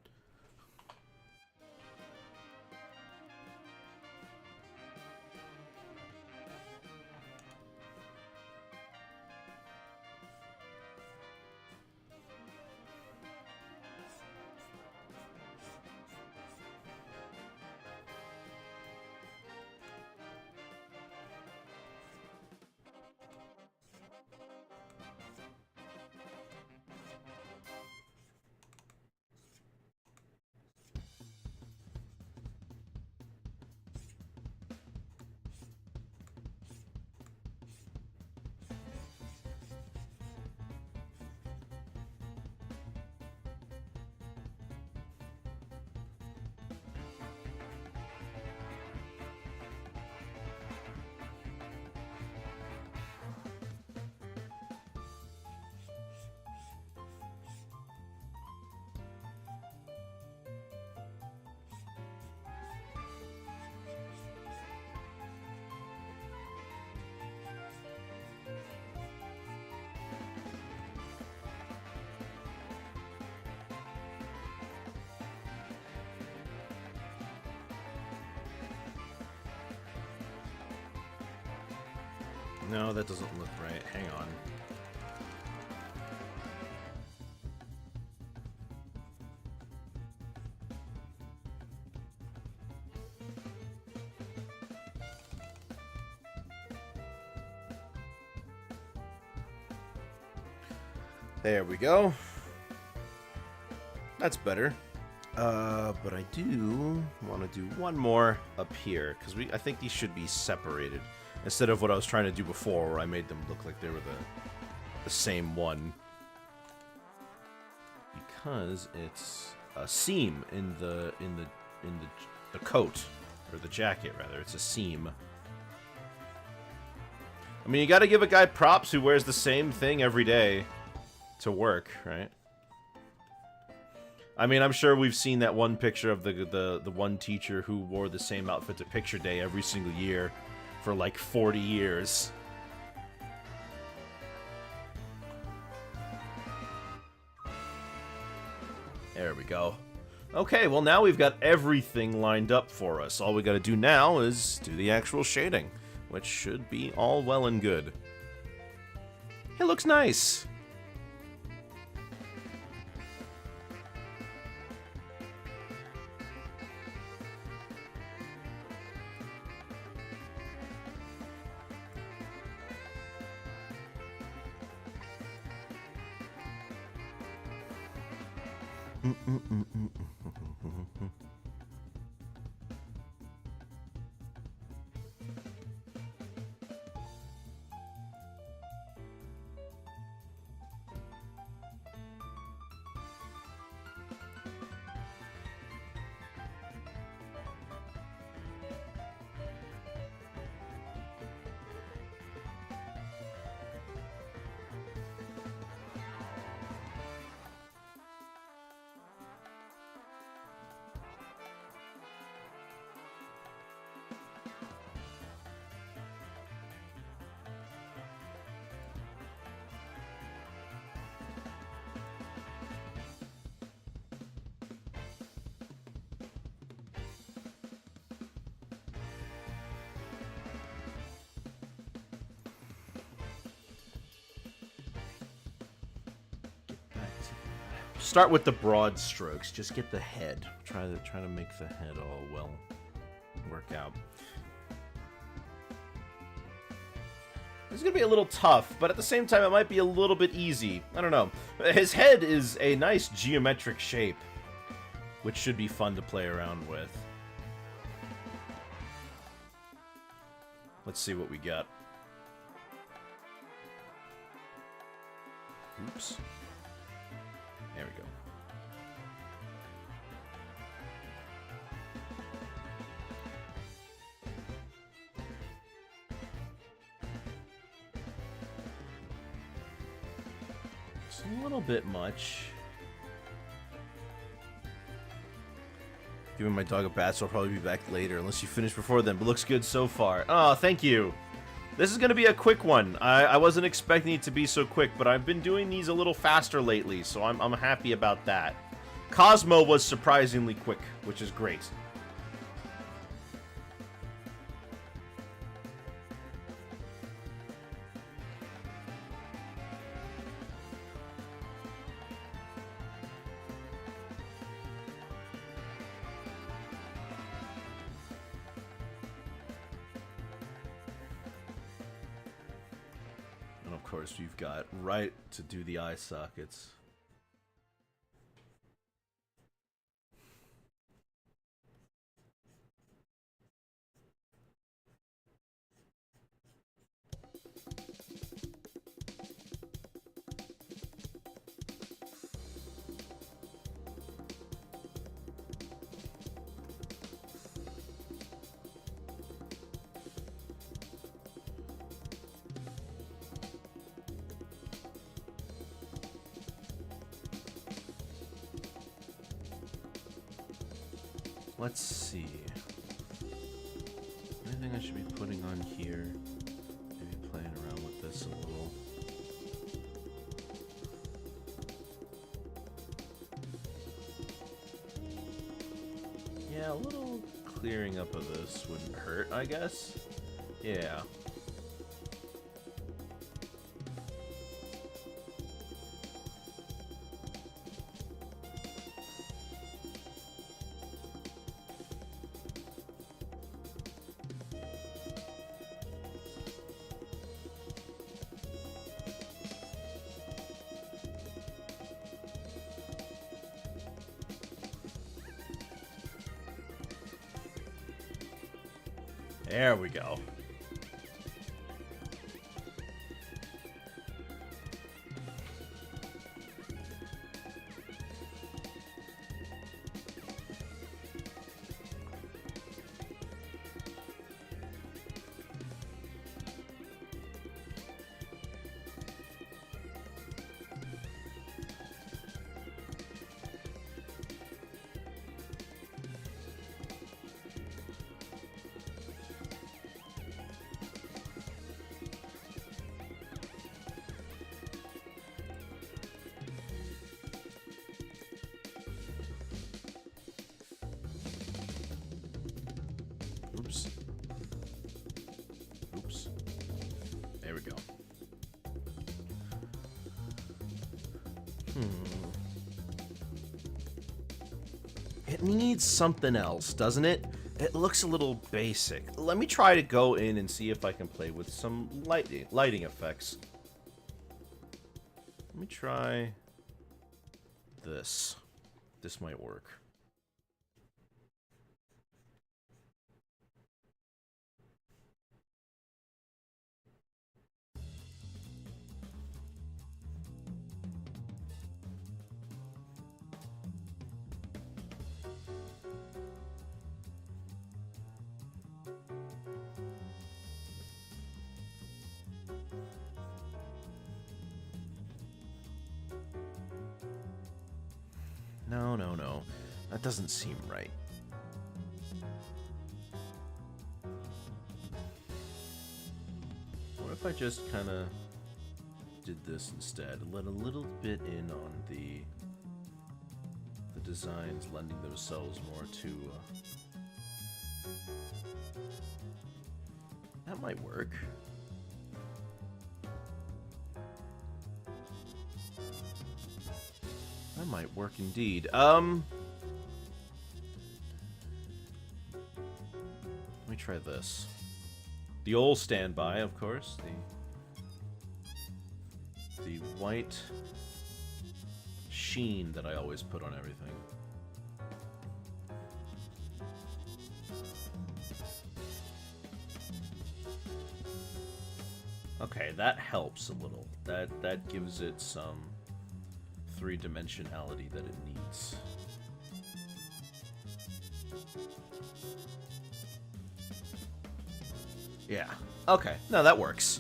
[SPEAKER 1] No, that doesn't look right. Hang on. There we go. That's better. But I do want to do one more up here, because I think these should be separated, instead of what I was trying to do before, where I made them look like they were the same one. Because it's a seam in the coat, or the jacket rather. It's a seam. I mean, you got to give a guy props who wears the same thing every day to work, right? I mean, I'm sure we've seen that one picture of the one teacher who wore the same outfit to picture day every single year for like 40 years. There we go. Okay, well now we've got everything lined up for us. All we gotta do now is do the actual shading, which should be all well and good. It looks nice. Start with the broad strokes. Just get the head. Try to make the head all well work out. This is gonna be a little tough, but at the same time, it might be a little bit easy. I don't know. His head is a nice geometric shape, which should be fun to play around with. Let's see what we got. Oops. There we go. It's a little bit much. Giving my dog a bath, so I'll probably be back later, unless you finish before then, but looks good so far. Oh, thank you. This is going to be a quick one. I wasn't expecting it to be so quick, but I've been doing these a little faster lately, so I'm happy about that. Cosmo was surprisingly quick, which is great. Of course, we've got right to do the eye sockets. Let's see. Anything I should be putting on here? Maybe playing around with this a little. Yeah, a little clearing up of this wouldn't hurt, I guess. Yeah. There we go. It needs something else, doesn't it? It looks a little basic. Let me try to go in and see if I can play with some lighting effects. Let me try this. This might work. No, no, no. That doesn't seem right. What if I just kind of did this instead? Let a little bit in on the designs, lending themselves more to... that might work. That might work indeed. Let me try this. The old standby, of course. The white sheen that I always put on everything. Okay, that helps a little. That gives it some three-dimensionality that it needs. Yeah. Okay. No, that works.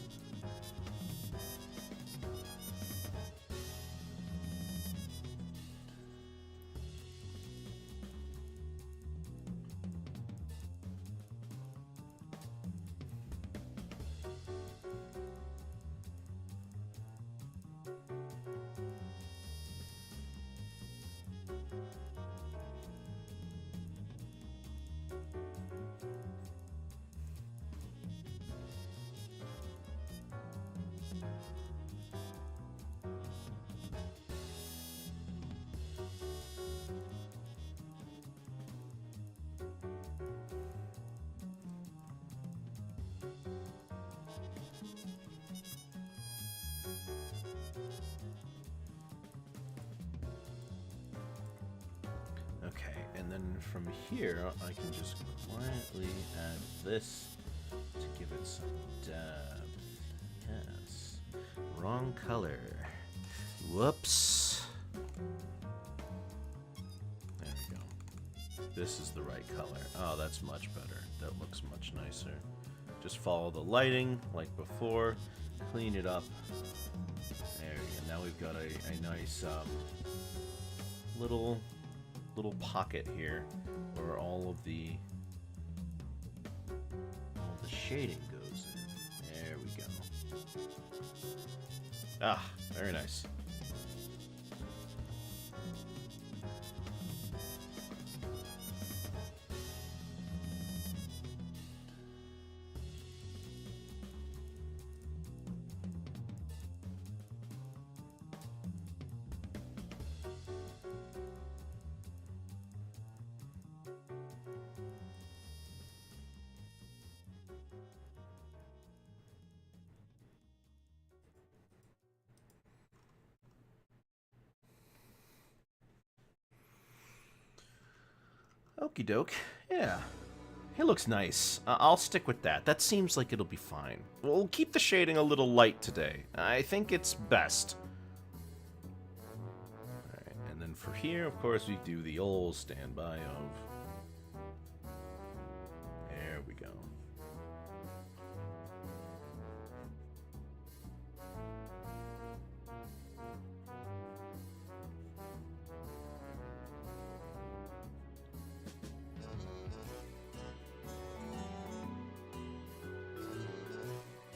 [SPEAKER 1] From here, I can just quietly add this to give it some depth. Yes. Wrong color. Whoops. There we go. This is the right color. Oh, that's much better. That looks much nicer. Just follow the lighting like before. Clean it up. There we go. Now we've got a nice little pocket here where all the shading goes in. There we go. Ah, very nice. Okie doke. Yeah. It looks nice. I'll stick with that. That seems like it'll be fine. We'll keep the shading a little light today. I think it's best. Alright, and then for here, of course, we do the old standby of... There we go.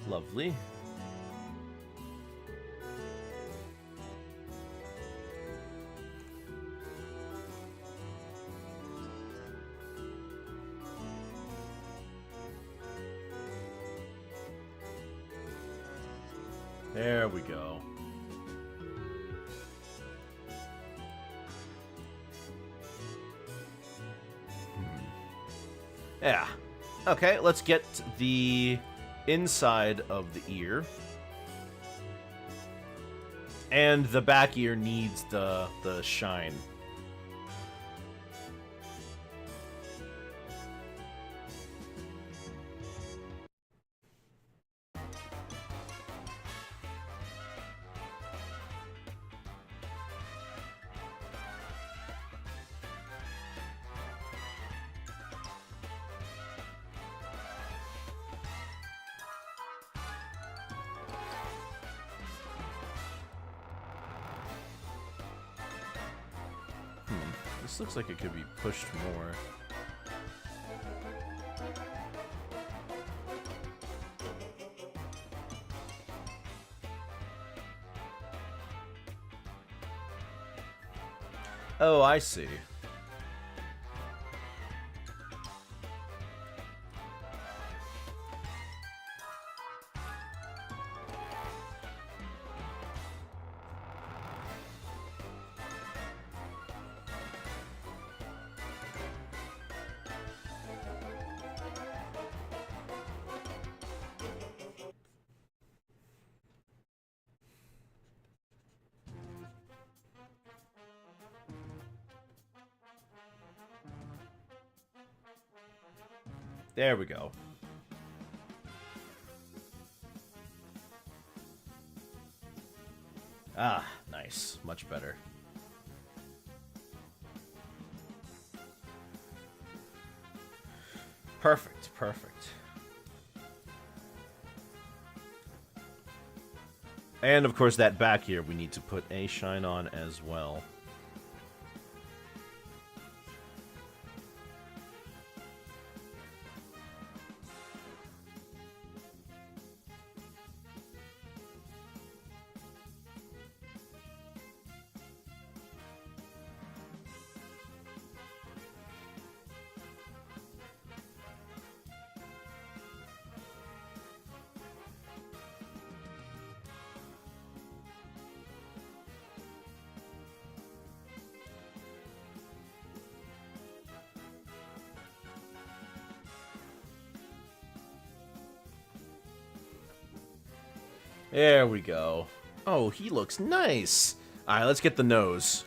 [SPEAKER 1] Lovely. There we go. Yeah. Okay, let's get the inside of the ear. And the back ear needs the shine. This looks like it could be pushed more. Oh, I see. There we go. Ah, nice. Much better. Perfect, perfect. And of course that back here we need to put a shine on as well. There we go. Oh, he looks nice. Alright, let's get the nose.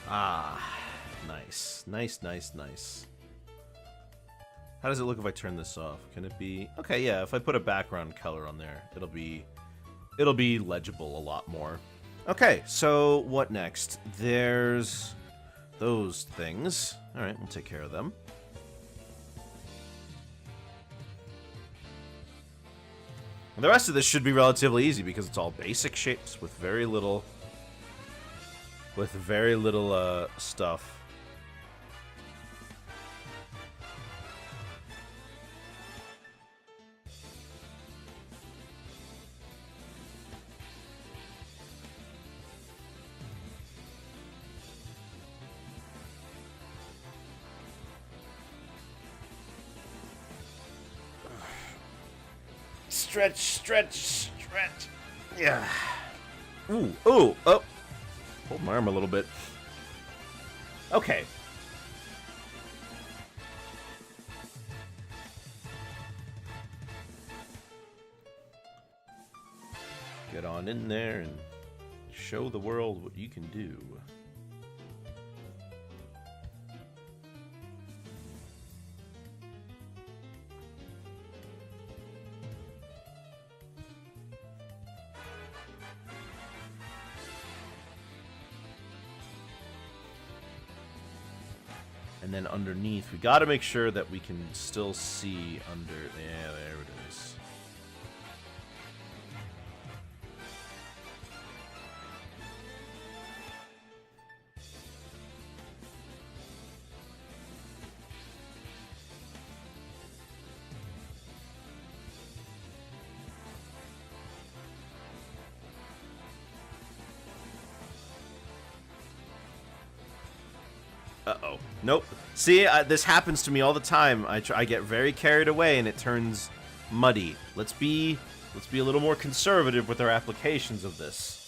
[SPEAKER 1] Ah, nice. Nice, nice, nice. How does it look if I turn this off? Can it be... Okay, yeah, if I put a background color on there, it'll be legible a lot more. Okay, so what next? There's those things. Alright, we'll take care of them. The rest of this should be relatively easy because it's all basic shapes with very little... stuff. stretch, stretch, stretch. Yeah. Ooh, ooh, oh. Hold my arm a little bit. Okay. Get on in there and show the world what you can do. And then underneath, we got to make sure that we can still see under. Yeah, there it is. Uh-oh. Nope. See, this happens to me all the time. I get very carried away and it turns muddy. Let's be a little more conservative with our applications of this.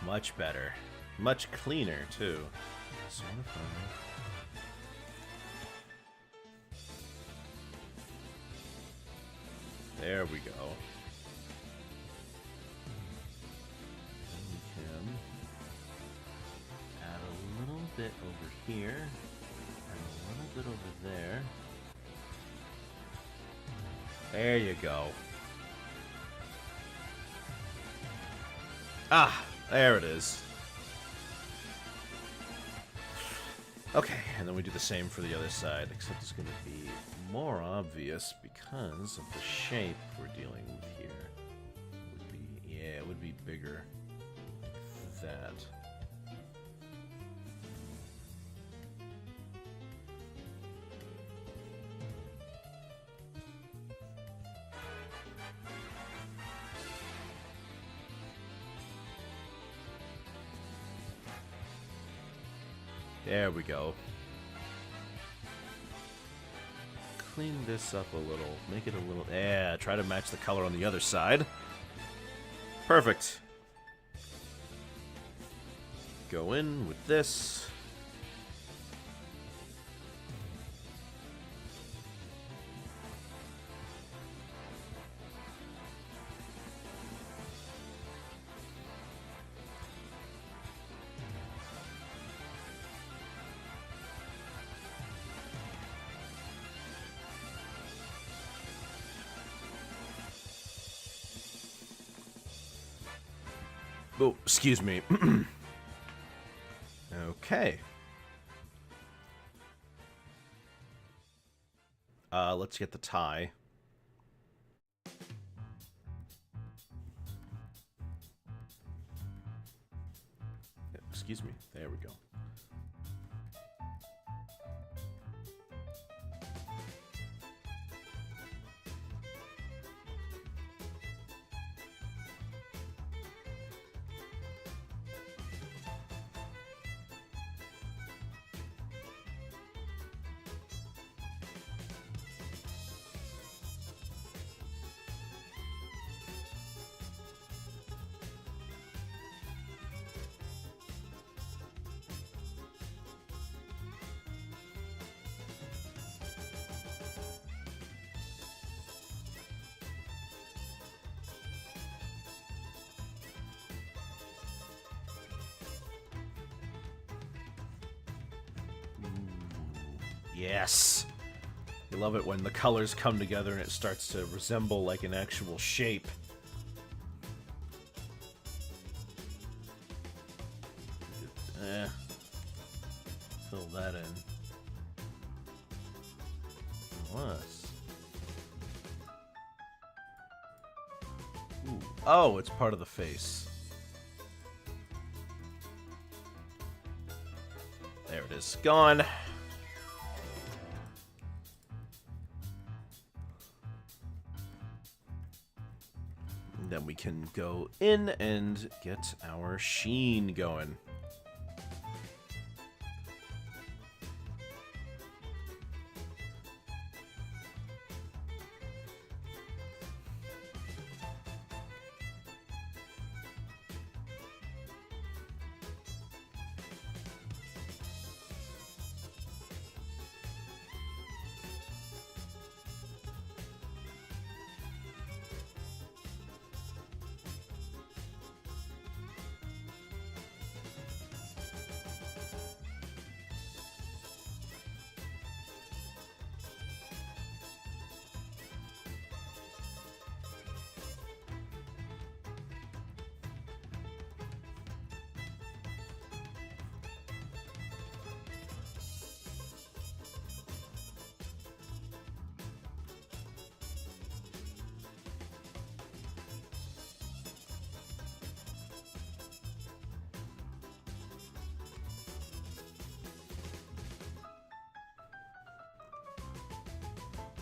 [SPEAKER 1] Much better. Much cleaner, too. So there we go. And we can add a little bit over here, and a little bit over there. There you go. Ah! There it is. Okay, and then we do the same for the other side, except it's going to be more obvious because of the shape we're dealing with here. It would be bigger. Like that. There we go. Clean this up a little. Make it a little... Yeah, try to match the color on the other side. Perfect. Go in with this. Oh, excuse me. Okay. Let's get the tie. Excuse me. There we go. Yes. You love it when the colors come together and it starts to resemble like an actual shape. Fill that in. Plus. Ooh. Oh, it's part of the face. There it is. Gone. And then we can go in and get our sheen going.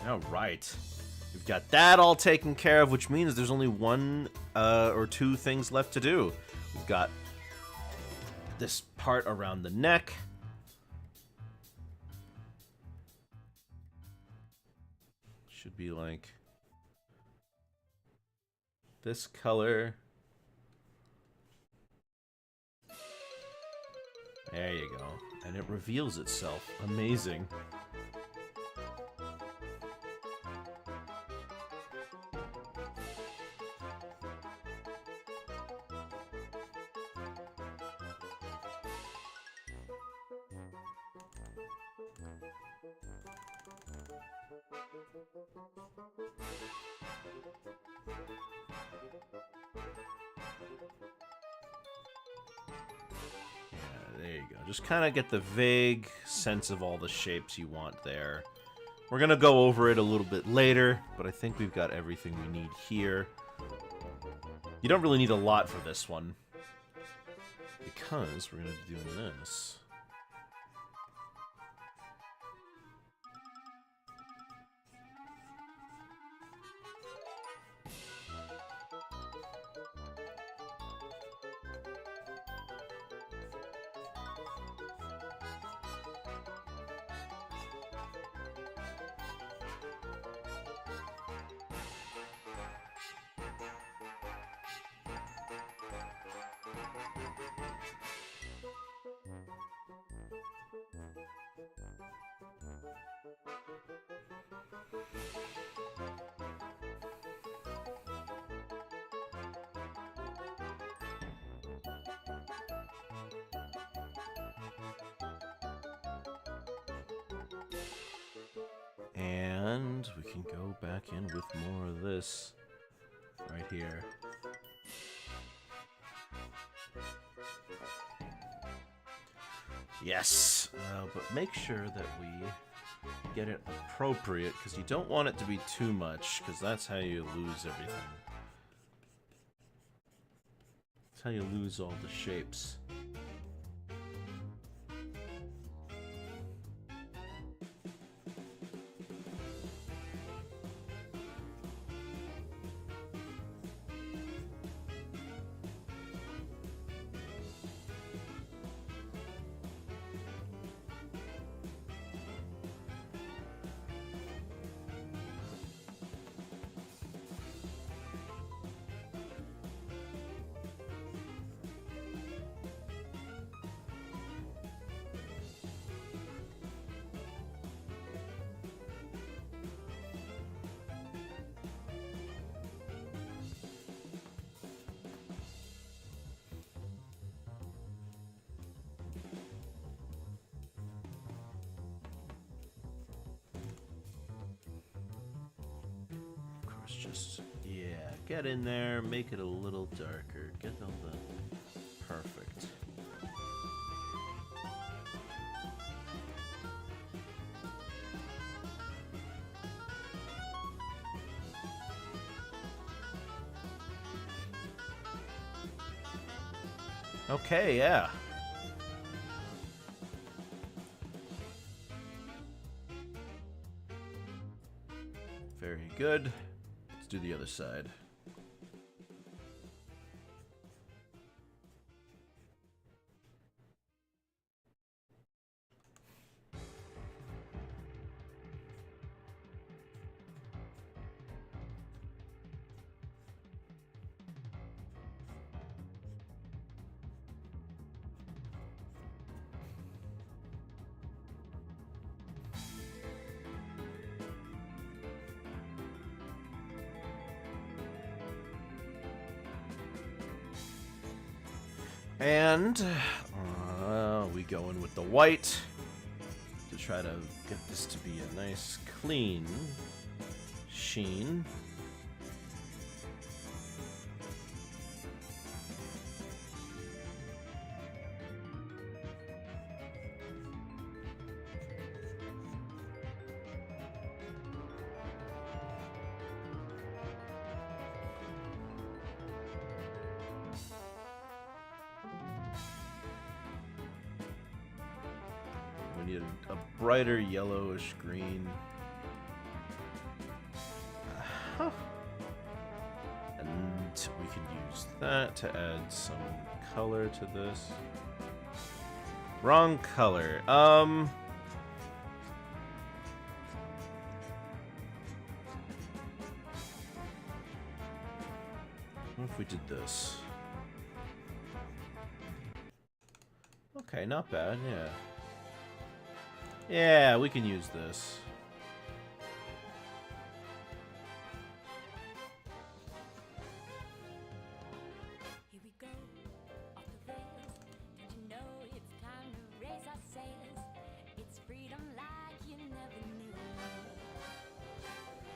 [SPEAKER 1] Alright. We've got that all taken care of, which means there's only one or two things left to do. We've got this part around the neck. Should be like this color. There you go. And it reveals itself. Amazing. There you go. Just kind of get the vague sense of all the shapes you want there. We're going to go over it a little bit later, but I think we've got everything we need here. You don't really need a lot for this one, because we're going to be doing this. And we can go back in with more of this right here. Yes, but make sure that we get it appropriate, because you don't want it to be too much, because that's how you lose everything. That's how you lose all the shapes. just, yeah, get in there, make it a little darker, get all the perfect. Okay, yeah. Very good. Let's do the other side. And we go in with the white to try to get this to be a nice, clean sheen. We need a brighter yellowish green. And we can use that to add some color to this. Wrong color. What if we did this? Okay, not bad, yeah. Yeah, we can use this.
[SPEAKER 2] Here we go, off the rails. Did you know it's time to raise our sails? It's freedom like you never knew.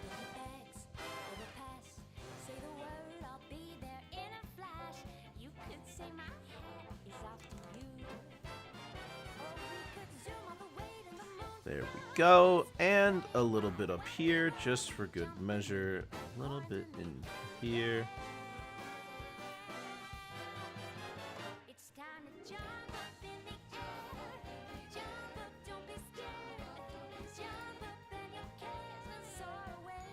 [SPEAKER 2] Get your bags, or the pass. Say the word, I'll be there in a flash. You could say my hat is off to you. Or we could zoom all the way to the moon.
[SPEAKER 1] There we go, and a little bit up here, just for good measure. A little bit in here.
[SPEAKER 2] It's time to jump up in the air. Jump up, don't be scared. Jump up and your cares will soar away.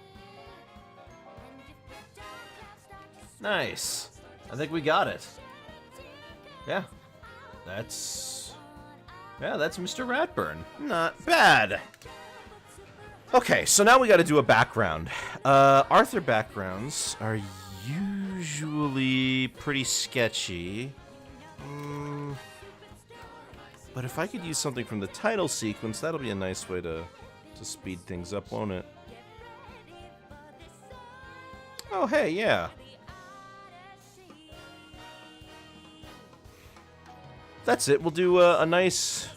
[SPEAKER 2] And if the dark clouds start to swirl,
[SPEAKER 1] Nice. I think we got it. Yeah. That's Mr. Ratburn. Not bad. Okay, so now we got to do a background. Arthur backgrounds are usually pretty sketchy. But if I could use something from the title sequence, that'll be a nice way to speed things up, won't it? Oh, hey, yeah. That's it. We'll do a nice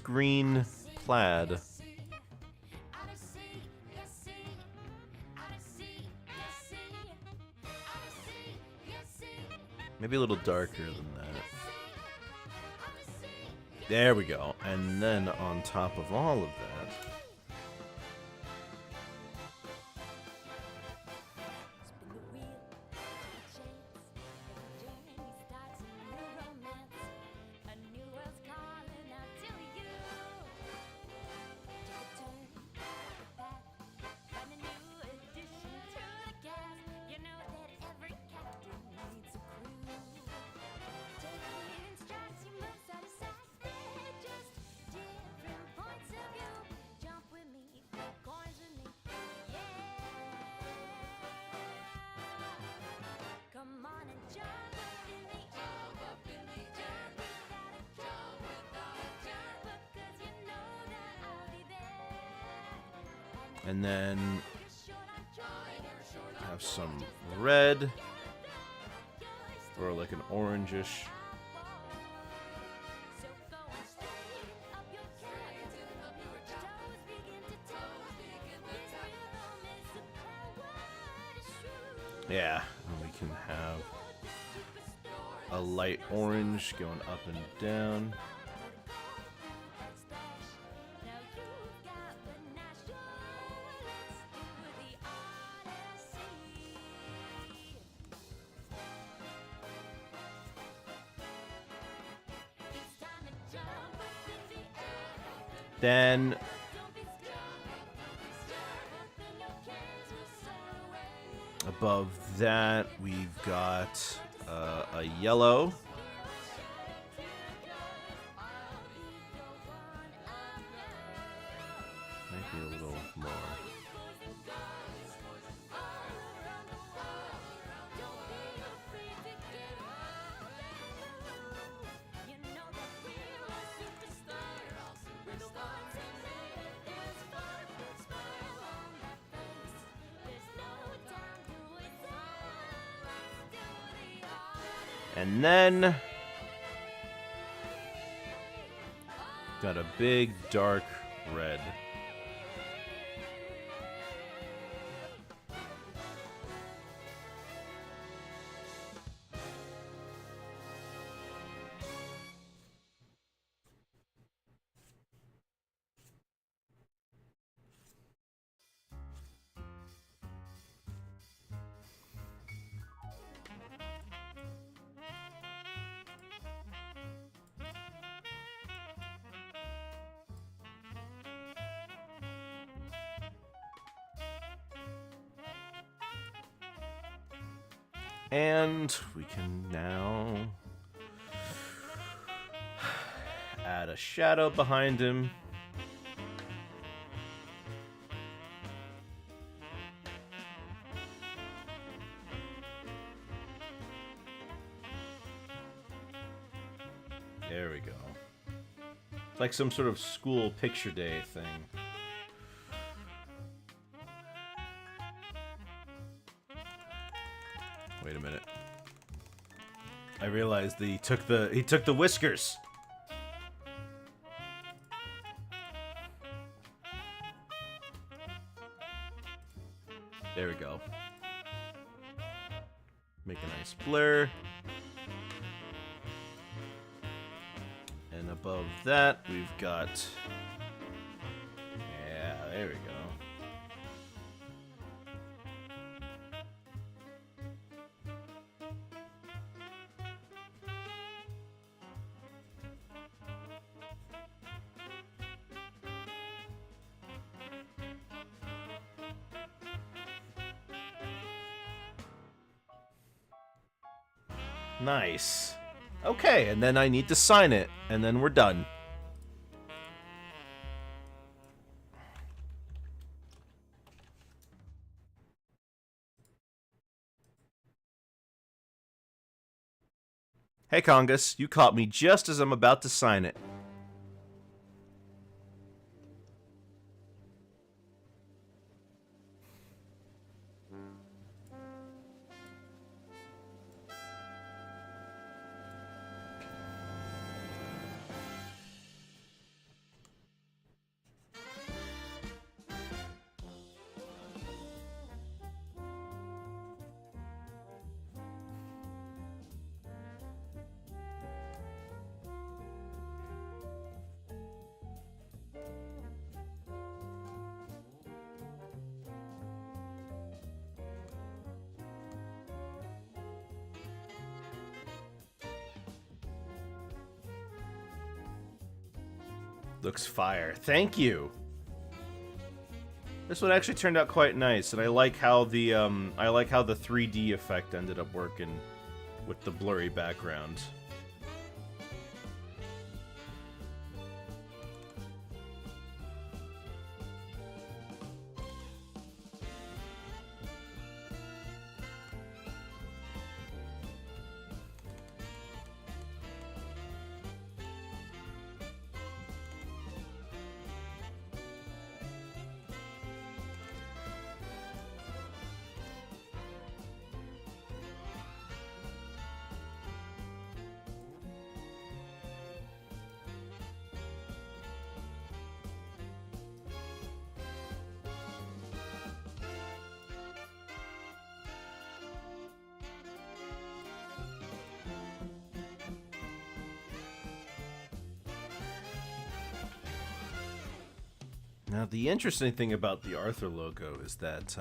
[SPEAKER 1] green plaid. Maybe a little darker than that. There we go. And then on top of all of that,
[SPEAKER 2] spin the wheel, take a chance. Every journey starts a new romance. A new world's calling out to you. Take a turn, take a path. Find a new addition to the cast. You know that every captain needs a crew. Take it in strides, you move side to side. They're just different points of view. Jump with me, flip coins with me, yeah. Come on and jump up in the air. Jump without a care. Jump up 'cause you know that I'll be there.
[SPEAKER 1] and then
[SPEAKER 2] You're short on joy.
[SPEAKER 1] have some red or like an orangish.
[SPEAKER 2] So go and stay up your game. Toes begin to toe. This rhythm is the power.
[SPEAKER 1] Yeah, and we can have a light orange going up and down. Then above that, we've got a yellow. Maybe a little more. And then got a big dark red. And we can now add a shadow behind him. There we go. It's like some sort of school picture day thing. Wait a minute. I realized that he took the whiskers. There we go. Make a nice blur. And above that, we've got... Yeah, there we go. Nice. Okay, and then I need to sign it, and then we're done. Hey, Congus, you caught me just as I'm about to sign it. Looks fire. Thank you. This one actually turned out quite nice, and I like how the 3D effect ended up working with the blurry background. Now, the interesting thing about the Arthur logo is that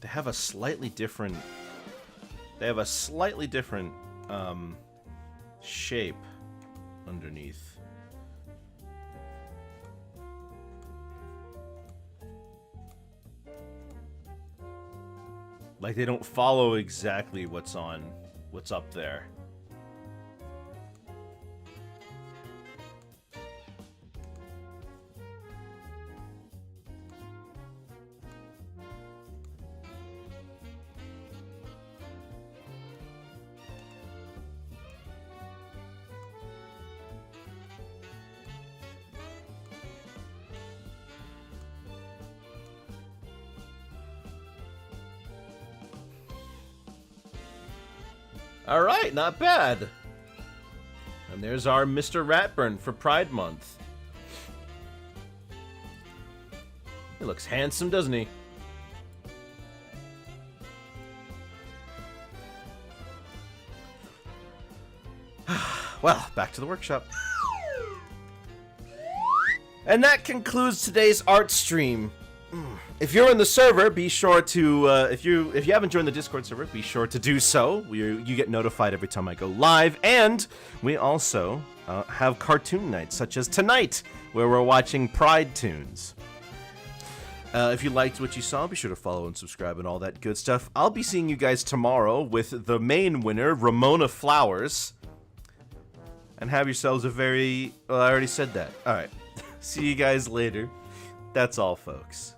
[SPEAKER 1] they have a slightly different. They have a slightly different shape underneath. Like they don't follow exactly what's up there. Alright, not bad. And there's our Mr. Ratburn for Pride Month. He looks handsome, doesn't he? Well, back to the workshop. And that concludes today's art stream. If you're in the server, be sure to, if you haven't joined the Discord server, be sure to do so. You get notified every time I go live. And we also have cartoon nights, such as tonight, where we're watching Pride Tunes. If you liked what you saw, be sure to follow and subscribe and all that good stuff. I'll be seeing you guys tomorrow with the main winner, Ramona Flowers. And have yourselves a very... Well, I already said that. Alright. See you guys later. That's all, folks.